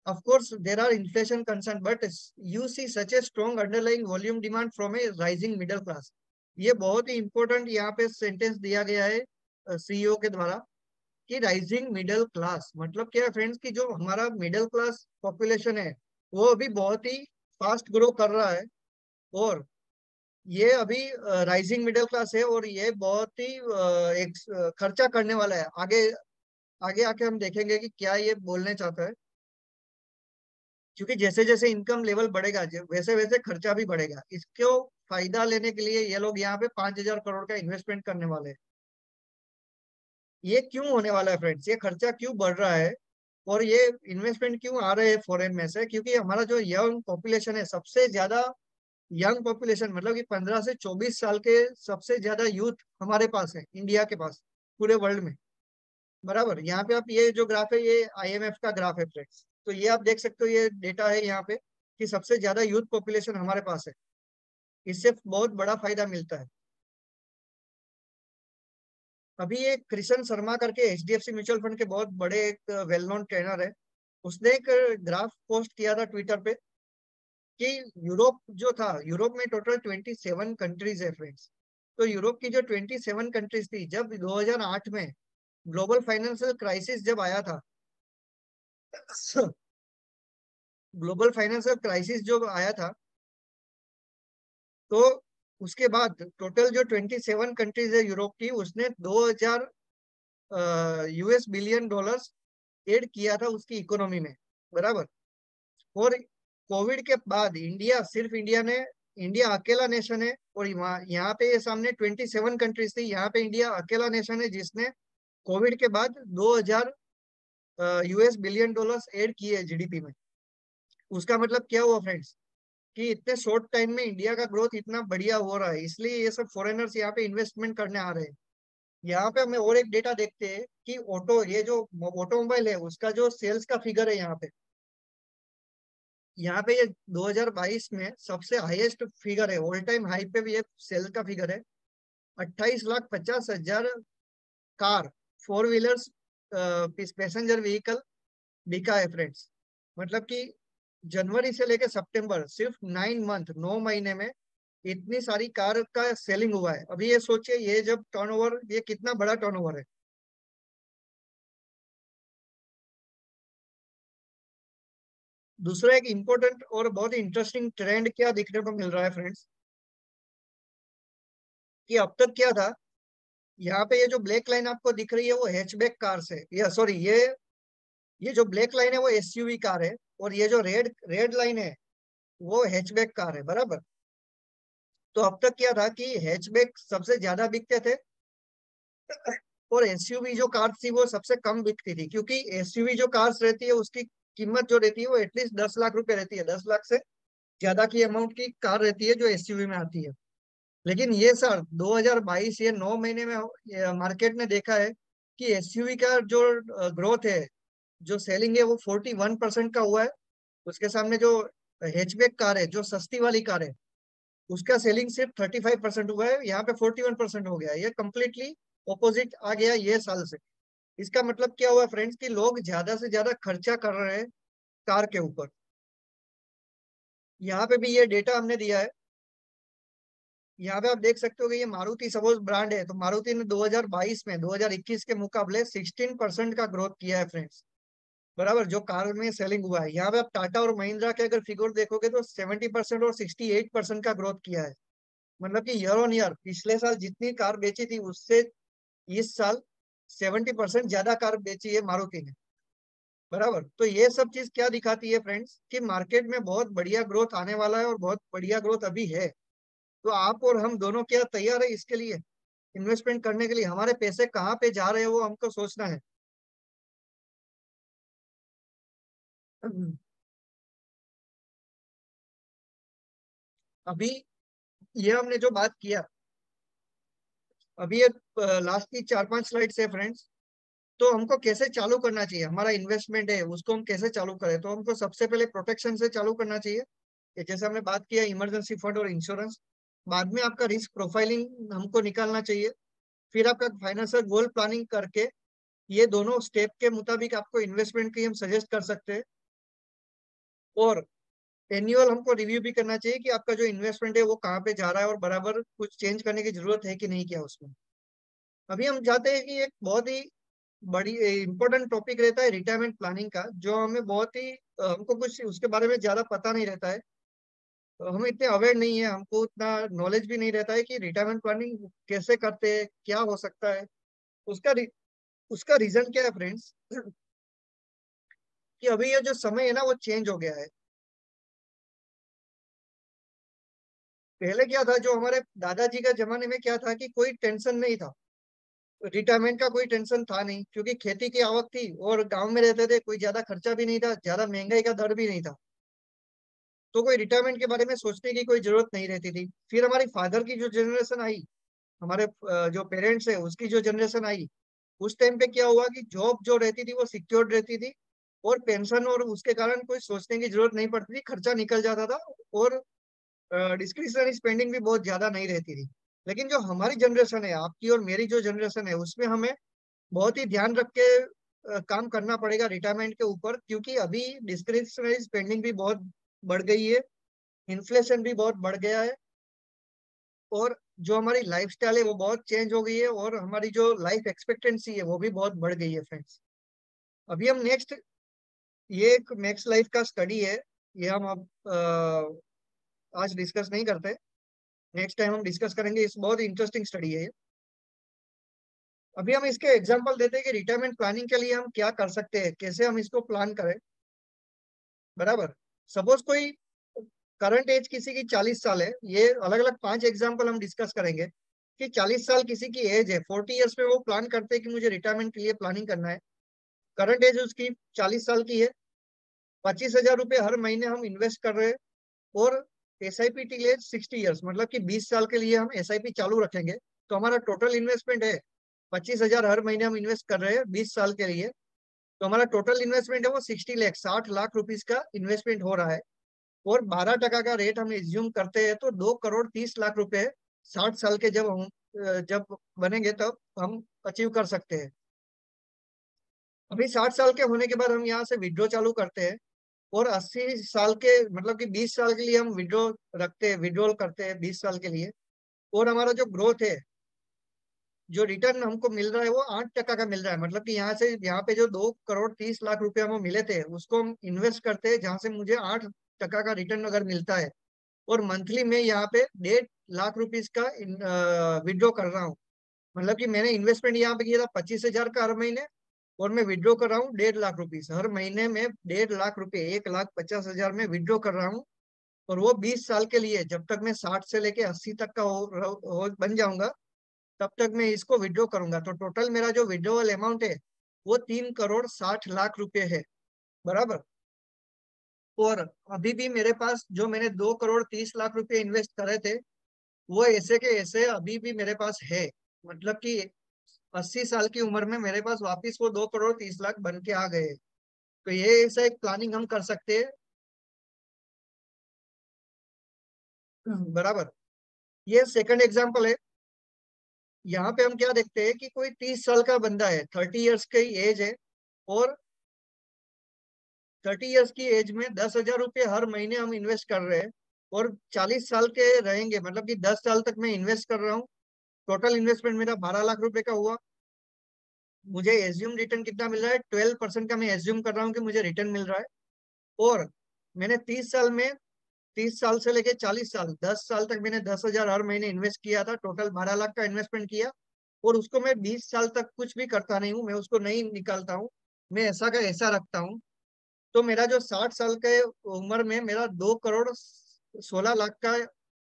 Of course, there are inflation concerns, but you see such a strong underlying volume demand from a rising middle class. ये बहुत ही important यहाँ पे sentence दिया गया है CEO के द्वारा कि राइजिंग मिडिल क्लास मतलब क्या है फ्रेंड्स कि जो हमारा मिडिल क्लास पॉपुलेशन है वो अभी बहुत ही फास्ट ग्रो कर रहा है। और ये अभी राइजिंग मिडिल क्लास है और ये बहुत ही एक खर्चा करने वाला है। आगे आगे आके हम देखेंगे कि क्या ये बोलने चाहता है, क्योंकि जैसे जैसे इनकम लेवल बढ़ेगा वैसे वैसे खर्चा भी बढ़ेगा। इसको फायदा लेने के लिए ये लोग यहाँ पे 5,000 करोड़ का इन्वेस्टमेंट करने वाले हैं। ये क्यों होने वाला है फ्रेंड्स, ये खर्चा क्यों बढ़ रहा है और ये इन्वेस्टमेंट क्यों आ रहे हैं फॉरेन में से? क्योंकि हमारा जो यंग पॉपुलेशन है, सबसे ज्यादा यंग पॉपुलेशन मतलब कि 15 से 24 साल के सबसे ज्यादा यूथ हमारे पास है, इंडिया के पास, पूरे वर्ल्ड में। बराबर, यहाँ पे आप ये जो ग्राफ है ये आईएमएफ का ग्राफ है फ्रेंड्स, तो ये आप देख सकते हो, ये डेटा है यहाँ पे कि सबसे ज्यादा यूथ पॉपुलेशन हमारे पास है। इससे बहुत बड़ा फायदा मिलता है। अभी ये कृष्ण शर्मा करके एचडीएफसी म्यूचुअल फंड के बहुत बड़े एक वेल नोन ट्रेनर है, उसने एक ग्राफ पोस्ट किया था ट्विटर पे कि यूरोप जो था, यूरोप में टोटल 27 कंट्रीज है फ्रेंड्स। तो यूरोप की जो 27 कंट्रीज थी, जब 2008 में ग्लोबल फाइनेंशियल क्राइसिस जब आया था ग्लोबल फाइनेंशियल क्राइसिस जो आया था, तो उसके बाद टोटल जो 27 कंट्रीज है यूरोप की, उसने 2000 यूएस बिलियन डॉलर्स एड किया था उसकी इकोनॉमी में। बराबर। और कोविड के बाद इंडिया, सिर्फ इंडिया ने, इंडिया अकेला नेशन है और यहाँ पे ये सामने 27 कंट्रीज थी, यहाँ पे इंडिया अकेला नेशन है जिसने कोविड के बाद 2000 यूएस बिलियन डॉलर्स एड किए जीडीपी में। उसका मतलब क्या हुआ फ्रेंड्स कि इतने शॉर्ट टाइम में इंडिया का ग्रोथ इतना बढ़िया हो रहा है, इसलिए ये सब फॉरेनर्स यहाँ पे इन्वेस्टमेंट करने आ रहे हैं। यहाँ पे हमें और एक डेटा देखते हैं कि ऑटो, ये जो ऑटोमोबाइल है उसका जो सेल्स का फिगर है यहाँ पे ये 2022 में सबसे हाईएस्ट फिगर है, ऑल टाइम हाई पे भी ये सेल का फिगर है। 28,50,000 कार, 4 व्हीलर्स, पैसेंजर व्हीकल बिका है फ्रेंड्स। मतलब कि जनवरी से लेकर सितंबर, सिर्फ 9 मंथ, 9 महीने में इतनी सारी कार का सेलिंग हुआ है। अभी ये सोचिए, ये जब टर्नओवर, ये कितना बड़ा टर्नओवर है। दूसरा एक इम्पोर्टेंट और बहुत ही इंटरेस्टिंग ट्रेंड क्या दिखने को मिल रहा है फ्रेंड्स कि अब तक क्या था, यहाँ पे ये जो ब्लैक लाइन आपको दिख रही है वो हैचबैक कार है, या सॉरी, ये जो ब्लैक लाइन है वो एसयूवी कार है, और ये जो रेड रेड लाइन है वो हैचबैक कार है। बराबर। तो अब तक क्या था कि हैचबैक सबसे ज्यादा बिकते थे और एसयूवी जो कार थी वो सबसे कम बिकती थी, क्योंकि एसयूवी जो कार्स रहती है उसकी कीमत जो रहती है वो एटलीस्ट 10 लाख रुपए रहती है, 10 लाख से ज्यादा की अमाउंट की कार रहती है जो एसयूवी में आती है। लेकिन ये सर 2022 ये 9 महीने में मार्केट ने देखा है कि एसयूवी का जो ग्रोथ है, जो सेलिंग है वो 41% का हुआ है। उसके सामने जो हैचबैक कार है, जो सस्ती वाली कार है, उसका सेलिंग सिर्फ 35% हुआ है, यहाँ पे 41% हो गया है। ये कम्प्लीटली ऑपोजिट आ गया ये साल से। इसका मतलब क्या हुआ फ्रेंड्स कि लोग ज्यादा से ज्यादा खर्चा कर रहे हैं कार के ऊपर। यहाँ पे भी ये डेटा हमने दिया है, यहाँ पे आप देख सकते हो कि ये मारुति सपोज ब्रांड है, तो मारुति ने 2022 में 2021 के मुकाबले 16% का ग्रोथ किया है फ्रेंड्स। बराबर, जो कार में सेलिंग हुआ है। यहाँ पे आप टाटा और महिंद्रा के अगर फिगर देखोगे तो 70% और 68% का ग्रोथ किया है। मतलब कि ईयर ऑन ईयर पिछले साल जितनी कार बेची थी उससे इस साल 70% ज्यादा कार बेची है मारुति ने। बराबर। तो ये सब चीज क्या दिखाती है फ्रेंड्स कि मार्केट में बहुत बढ़िया ग्रोथ आने वाला है और बहुत बढ़िया ग्रोथ अभी है। तो आप और हम दोनों क्या तैयार है इसके लिए? इन्वेस्टमेंट करने के लिए हमारे पैसे कहाँ पे जा रहे हैं वो हमको सोचना है। अभी ये हमने जो बात किया, अभी ये लास्ट की 4-5 स्लाइड्स है फ्रेंड्स। तो हमको कैसे चालू करना चाहिए, हमारा इन्वेस्टमेंट है उसको हम कैसे चालू करें, तो हमको सबसे पहले प्रोटेक्शन से चालू करना चाहिए, कि जैसे हमने बात किया इमरजेंसी फंड और इंश्योरेंस। बाद में आपका रिस्क प्रोफाइलिंग हमको निकालना चाहिए। फिर आपका फाइनेंशियल गोल प्लानिंग करके ये दोनों स्टेप के मुताबिक आपको इन्वेस्टमेंट की हम सजेस्ट कर सकते हैं। और एनुअल हमको रिव्यू भी करना चाहिए कि आपका जो इन्वेस्टमेंट है वो कहाँ पे जा रहा है और बराबर कुछ चेंज करने की जरूरत है कि नहीं क्या उसमें। अभी हम चाहते हैं कि एक बहुत ही बड़ी इंपॉर्टेंट टॉपिक रहता है रिटायरमेंट प्लानिंग का, जो हमें बहुत ही हमको कुछ उसके बारे में ज्यादा पता नहीं रहता है। हम इतने अवेयर नहीं है, हमको उतना नॉलेज भी नहीं रहता है कि रिटायरमेंट प्लानिंग कैसे करते हैं, क्या हो सकता है। उसका उसका रीजन क्या है फ्रेंड्स, कि अभी ये जो समय है ना वो चेंज हो गया है। पहले क्या था, जो हमारे दादाजी का जमाने में क्या था कि कोई टेंशन नहीं था, रिटायरमेंट का कोई टेंशन था नहीं, क्योंकि खेती की आवक थी और गांव में रहते थे, कोई ज्यादा खर्चा भी नहीं था, ज्यादा महंगाई का दर भी नहीं था। तो कोई रिटायरमेंट के बारे में सोचने की कोई जरूरत नहीं रहती थी। फिर हमारी फादर की जो जनरेशन आई, हमारे जो पेरेंट्स है उसकी जो जनरेशन आई, उस टाइम पे क्या हुआ कि जॉब जो रहती थी वो सिक्योर्ड रहती थी, और पेंशन और उसके कारण कोई सोचने की जरूरत नहीं पड़ती थी, खर्चा निकल जाता था, और डिस्क्रिशनरी स्पेंडिंग भी बहुत ज्यादा नहीं रहती थी। लेकिन जो हमारी जनरेशन है, आपकी और मेरी जो जनरेशन है, उसमें हमें बहुत ही ध्यान रख के काम करना पड़ेगा रिटायरमेंट के ऊपर, क्योंकि अभी डिस्क्रिशनरी स्पेंडिंग भी बहुत बढ़ गई है, इन्फ्लेशन भी बहुत बढ़ गया है, और जो हमारी लाइफस्टाइल है वो बहुत चेंज हो गई है, और हमारी जो लाइफ एक्सपेक्टेंसी है वो भी बहुत बढ़ गई है फ्रेंड्स। अभी हम नेक्स्ट, ये एक नेक्स्ट लाइफ का स्टडी है, ये हम अब आज डिस्कस नहीं करते, नेक्स्ट टाइम हम डिस्कस करेंगे, इस बहुत इंटरेस्टिंग स्टडी है ये। अभी हम इसके एग्जांपल देते हैं कि रिटायरमेंट प्लानिंग के लिए हम क्या कर सकते हैं, कैसे हम इसको प्लान करें। बराबर, सपोज कोई करंट एज किसी की 40 साल है, ये अलग अलग 5 एग्जांपल हम डिस्कस करेंगे कि 40 साल किसी की एज है, 40 ईयर्स में वो प्लान करते हैं कि मुझे रिटायरमेंट के लिए प्लानिंग करना है। करंट एज उसकी 40 साल की है, 25,000 रुपये हर महीने हम इन्वेस्ट कर रहे हैं, और SIP टी एज 60 ईयर्स, मतलब कि 20 साल के लिए हम SIP चालू रखेंगे। तो हमारा टोटल इन्वेस्टमेंट है 25,000 हर महीने हम इन्वेस्ट कर रहे हैं 20 साल के लिए। तो हमारा टोटल इन्वेस्टमेंट है वो 60 लाख, 60 लाख रुपीज का इन्वेस्टमेंट हो रहा है। और 12% का रेट हम एज्यूम करते हैं, तो 2,30 लाख रुपए 60 साल के जब हम जब बनेंगे तब हम अचीव कर सकते हैं। अभी 60 साल के होने के बाद हम यहाँ से विड्रॉ चालू करते हैं, और 80 साल के मतलब कि 20 साल के लिए हम विड्रॉ रखते हैं, विड्रॉल करते हैं 20 साल के लिए। और हमारा जो ग्रोथ है, जो रिटर्न हमको मिल रहा है वो 8% का मिल रहा है, मतलब कि यहाँ से यहाँ पे जो 2,30 लाख रुपए हमें मिले थे उसको हम इन्वेस्ट करते हैं, जहाँ से मुझे 8% का रिटर्न अगर मिलता है, और मंथली में यहाँ पे 1.5 लाख रुपीज का विड्रॉ कर रहा हूँ। मतलब कि मैंने इन्वेस्टमेंट यहाँ पे किया था 25,000 का हर महीने, और मैं विड्रॉ कर रहा हूँ 1.5 लाख रुपीज हर महीने में, 1.5 लाख रुपए 1,50,000 में विड्रॉ कर रहा हूँ। और वो 20 साल के लिए, जब तक मैं 60 से लेके 80 तक का बन जाऊंगा, तब तक मैं इसको विड्रॉ करूंगा। तो टोटल मेरा जो विड्रॉवल अमाउंट है वो 3,60 लाख रुपए है। बराबर, और अभी भी मेरे पास जो मैंने 2,30 लाख रुपए इन्वेस्ट करे थे, वो ऐसे के ऐसे अभी भी मेरे पास है। मतलब कि 80 साल की उम्र में मेरे पास वापस वो 2,30 लाख बन के आ गए। तो ये ऐसा एक प्लानिंग हम कर सकते हैं। बराबर, ये सेकंड एग्जांपल है। यहाँ पे हम क्या देखते हैं कि कोई 30 साल का बंदा है, 30 ईयर्स की एज है, और 30 ईयर्स की एज में 10,000 रुपये हर महीने हम इन्वेस्ट कर रहे हैं, और 40 साल के रहेंगे, मतलब कि 10 साल तक मैं इन्वेस्ट कर रहा हूँ। टोटल इन्वेस्टमेंट मेरा 12 लाख रुपए का हुआ। मुझे एज्यूम रिटर्न कितना मिल रहा है, 12% का मैं एज्यूम कर रहा हूँ कि मुझे रिटर्न मिल रहा है। और मैंने 30 साल में, 30 साल से लेके 40 साल, 10 साल तक मैंने 10,000 हर महीने इन्वेस्ट किया था, टोटल 12 लाख का इन्वेस्टमेंट किया। और उसको मैं 20 साल तक कुछ भी करता नहीं हूँ, मैं उसको नहीं निकालता हूँ, मैं ऐसा का ऐसा रखता हूँ। तो मेरा जो 60 साल के उम्र में मेरा 2,16 लाख का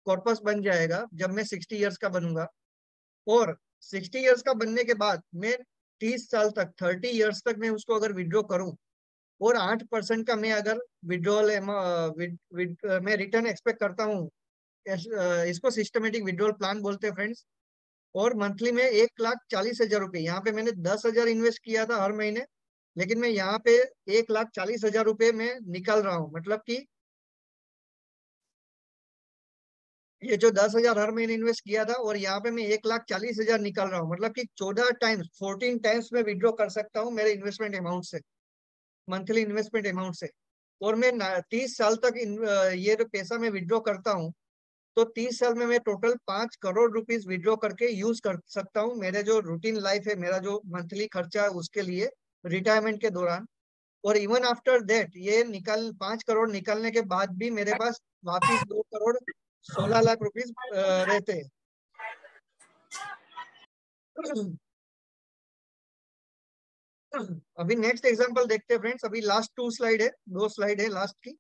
कॉर्पस बन जाएगा जब मैं 60 ईयर्स का बनूंगा। और 60 ईयर्स का बनने के बाद मैं 30 साल तक 30 ईयर्स तक मैं उसको अगर विड्रॉ करूं और 8% का मैं अगर विड्रॉल मैं रिटर्न एक्सपेक्ट करता हूँ, इसको सिस्टमेटिक विड्रॉल प्लान बोलते हैं फ्रेंड्स। और मंथली में 1,40,000 रुपये, यहाँ पे मैंने 10,000 इन्वेस्ट किया था हर महीने, लेकिन मैं यहाँ पे 1,40,000 रुपये में निकाल रहा हूँ। मतलब कि ये जो 10,000 हर महीने इन्वेस्ट किया था और यहाँ पे मैं 1,40,000 निकाल रहा हूँ, मतलब कि 14 टाइम्स 14 टाइम्स में विड्रॉ कर सकता हूँ मेरे इन्वेस्टमेंट अमाउंट से, मंथली इन्वेस्टमेंट अमाउंट से। और मैं 30 साल तक ये जो पैसा मैं विड्रॉ करता हूँ, तो 30 साल में मैं टोटल 5 करोड़ रुपीज विड्रॉ करके यूज कर सकता हूँ मेरे जो रूटीन लाइफ है, मेरा जो मंथली खर्चा है उसके लिए, रिटायरमेंट के दौरान। और इवन आफ्टर दैट ये 5 करोड़ निकलने के बाद भी मेरे पास वापिस 2,16,00,000 रुपीज रहते हैं। अभी नेक्स्ट एग्जांपल देखते हैं फ्रेंड्स। अभी लास्ट 2 स्लाइड है, 2 स्लाइड है लास्ट की।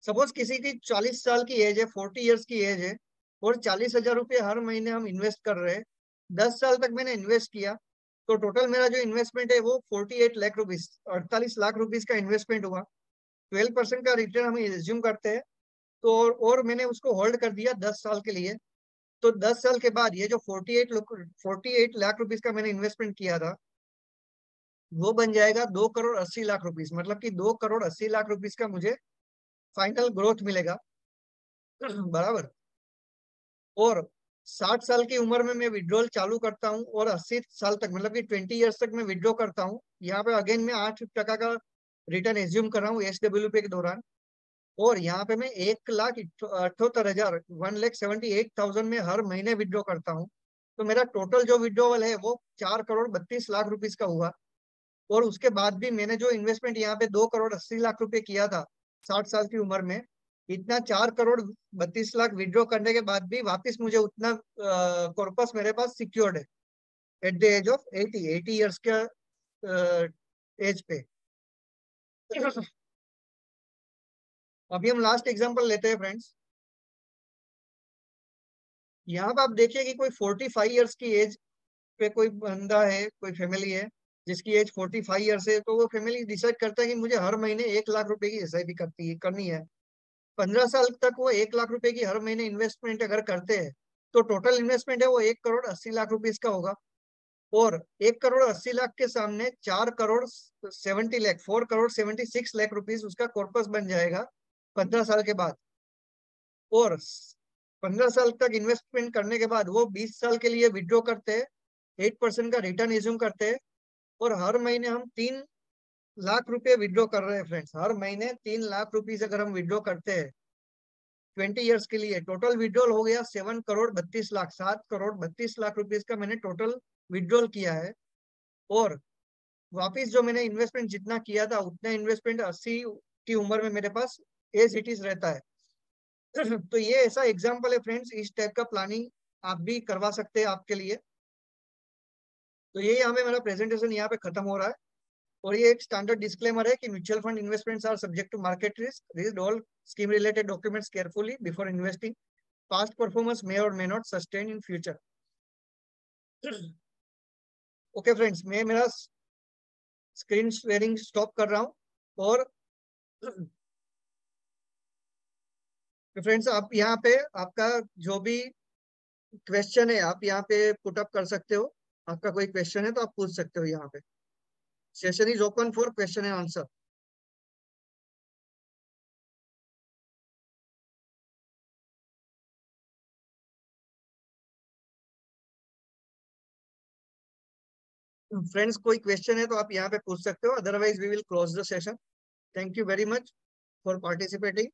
सपोज किसी की 40 साल की एज है, 40 ईयर्स की एज है, और 40,000 रुपये हर महीने हम इन्वेस्ट कर रहे हैं। 10 साल तक मैंने इन्वेस्ट किया, तो टोटल मेरा जो इन्वेस्टमेंट है वो 48 लाख रुपीज, 48 लाख रुपीज का इन्वेस्टमेंट हुआ। 12% का रिटर्न हम एज्यूम करते हैं। तो और मैंने उसको होल्ड कर दिया 10 साल के लिए। तो 10 साल के बाद ये जो 48 लाख रुपीज का मैंने इन्वेस्टमेंट किया था, वो बन जाएगा 2,80,00,000 रुपीज। मतलब कि 2,80,00,000 रुपीज का मुझे फाइनल ग्रोथ मिलेगा। बराबर। और 60 साल की उम्र में मैं विड्रॉल चालू करता हूँ और 80 साल तक, मतलब कि 20 ईयर्स तक मैं विड्रॉ करता हूँ। यहाँ पे अगेन मैं 8% का रिटर्न एज्यूम कर रहा हूँ SWP के दौरान। और यहाँ पे मैं 1,78,000 1,78,000 में हर महीने विड्रॉ करता हूँ। तो मेरा टोटल जो विड्रॉवल है वो 4,32,00,000 रुपीज का हुआ। और उसके बाद भी मैंने जो इन्वेस्टमेंट यहाँ पे 2,80,00,000 रुपये किया था 60 साल की उम्र में, इतना 4,32,00,000 विड्रॉ करने के बाद भी वापस मुझे उतना कॉर्पस मेरे पास सिक्योर्ड है at the age of 80 years के एज पे। अभी हम लास्ट एग्जांपल लेते हैं फ्रेंड्स। यहाँ पे आप देखिए कि कोई 45 ईयर्स की एज पे कोई बंदा है, कोई फैमिली है जिसकी एज 45 ईयर्स है, तो वो फैमिली डिसाइड करता है कि मुझे हर महीने 1,00,000 रुपए की SIP करनी है। 15 साल तक वो 1,00,000 रुपए की हर महीने इन्वेस्टमेंट अगर करते हैं, तो टोटल इन्वेस्टमेंट है वो 1,80,00,000 रुपीज का होगा। और 1,80,00,000 के सामने 4,70,00,000 4,76,00,000 रुपीज उसका कॉर्पस बन जाएगा 15 साल के बाद। और 15 साल तक इन्वेस्टमेंट करने के बाद वो 20 साल के लिए विड्रॉ करते हैं, 8% का रिटर्न एज्यूम करते हैं। और हर महीने हम 3,00,000 रुपए विड्रॉ कर रहे हैं फ्रेंड्स। हर महीने 3,00,000 रुपीज अगर हम विड्रॉ करते हैं 20 ईयर्स के लिए, टोटल विड्रॉल हो गया 7,32,00,000, 7,32,00,000 रुपीज का मैंने टोटल विड्रॉल किया है। और वापिस जो मैंने इन्वेस्टमेंट जितना किया था उतना इन्वेस्टमेंट 80 की उम्र में मेरे पास एज इट इज रहता है। तो ये ऐसा एग्जाम्पल है फ्रेंड्स, इस टाइप का प्लानिंग आप भी करवा सकते हैं आपके लिए। तो ये यहाँ पे मेरा प्रेजेंटेशन यहाँ पे खत्म हो रहा है। और ये एक स्टैंडर्ड डिस्क्लेमर है कि mutual fund investments are subject to market risk, read all scheme related documents carefully before investing, past performance may or may not sustain in future. Okay friends, मैं मेरा स्क्रीन शेयरिंग स्टॉप कर रहा हूँ। और friends आप यहाँ पे आपका जो भी क्वेश्चन है आप यहाँ पे पुट अप कर सकते हो। आपका कोई क्वेश्चन है तो आप पूछ सकते हो यहाँ पे। Session is open for question and answer. Friends कोई क्वेश्चन है तो आप यहाँ पे पूछ सकते हो, otherwise we will close the session. Thank you very much for participating.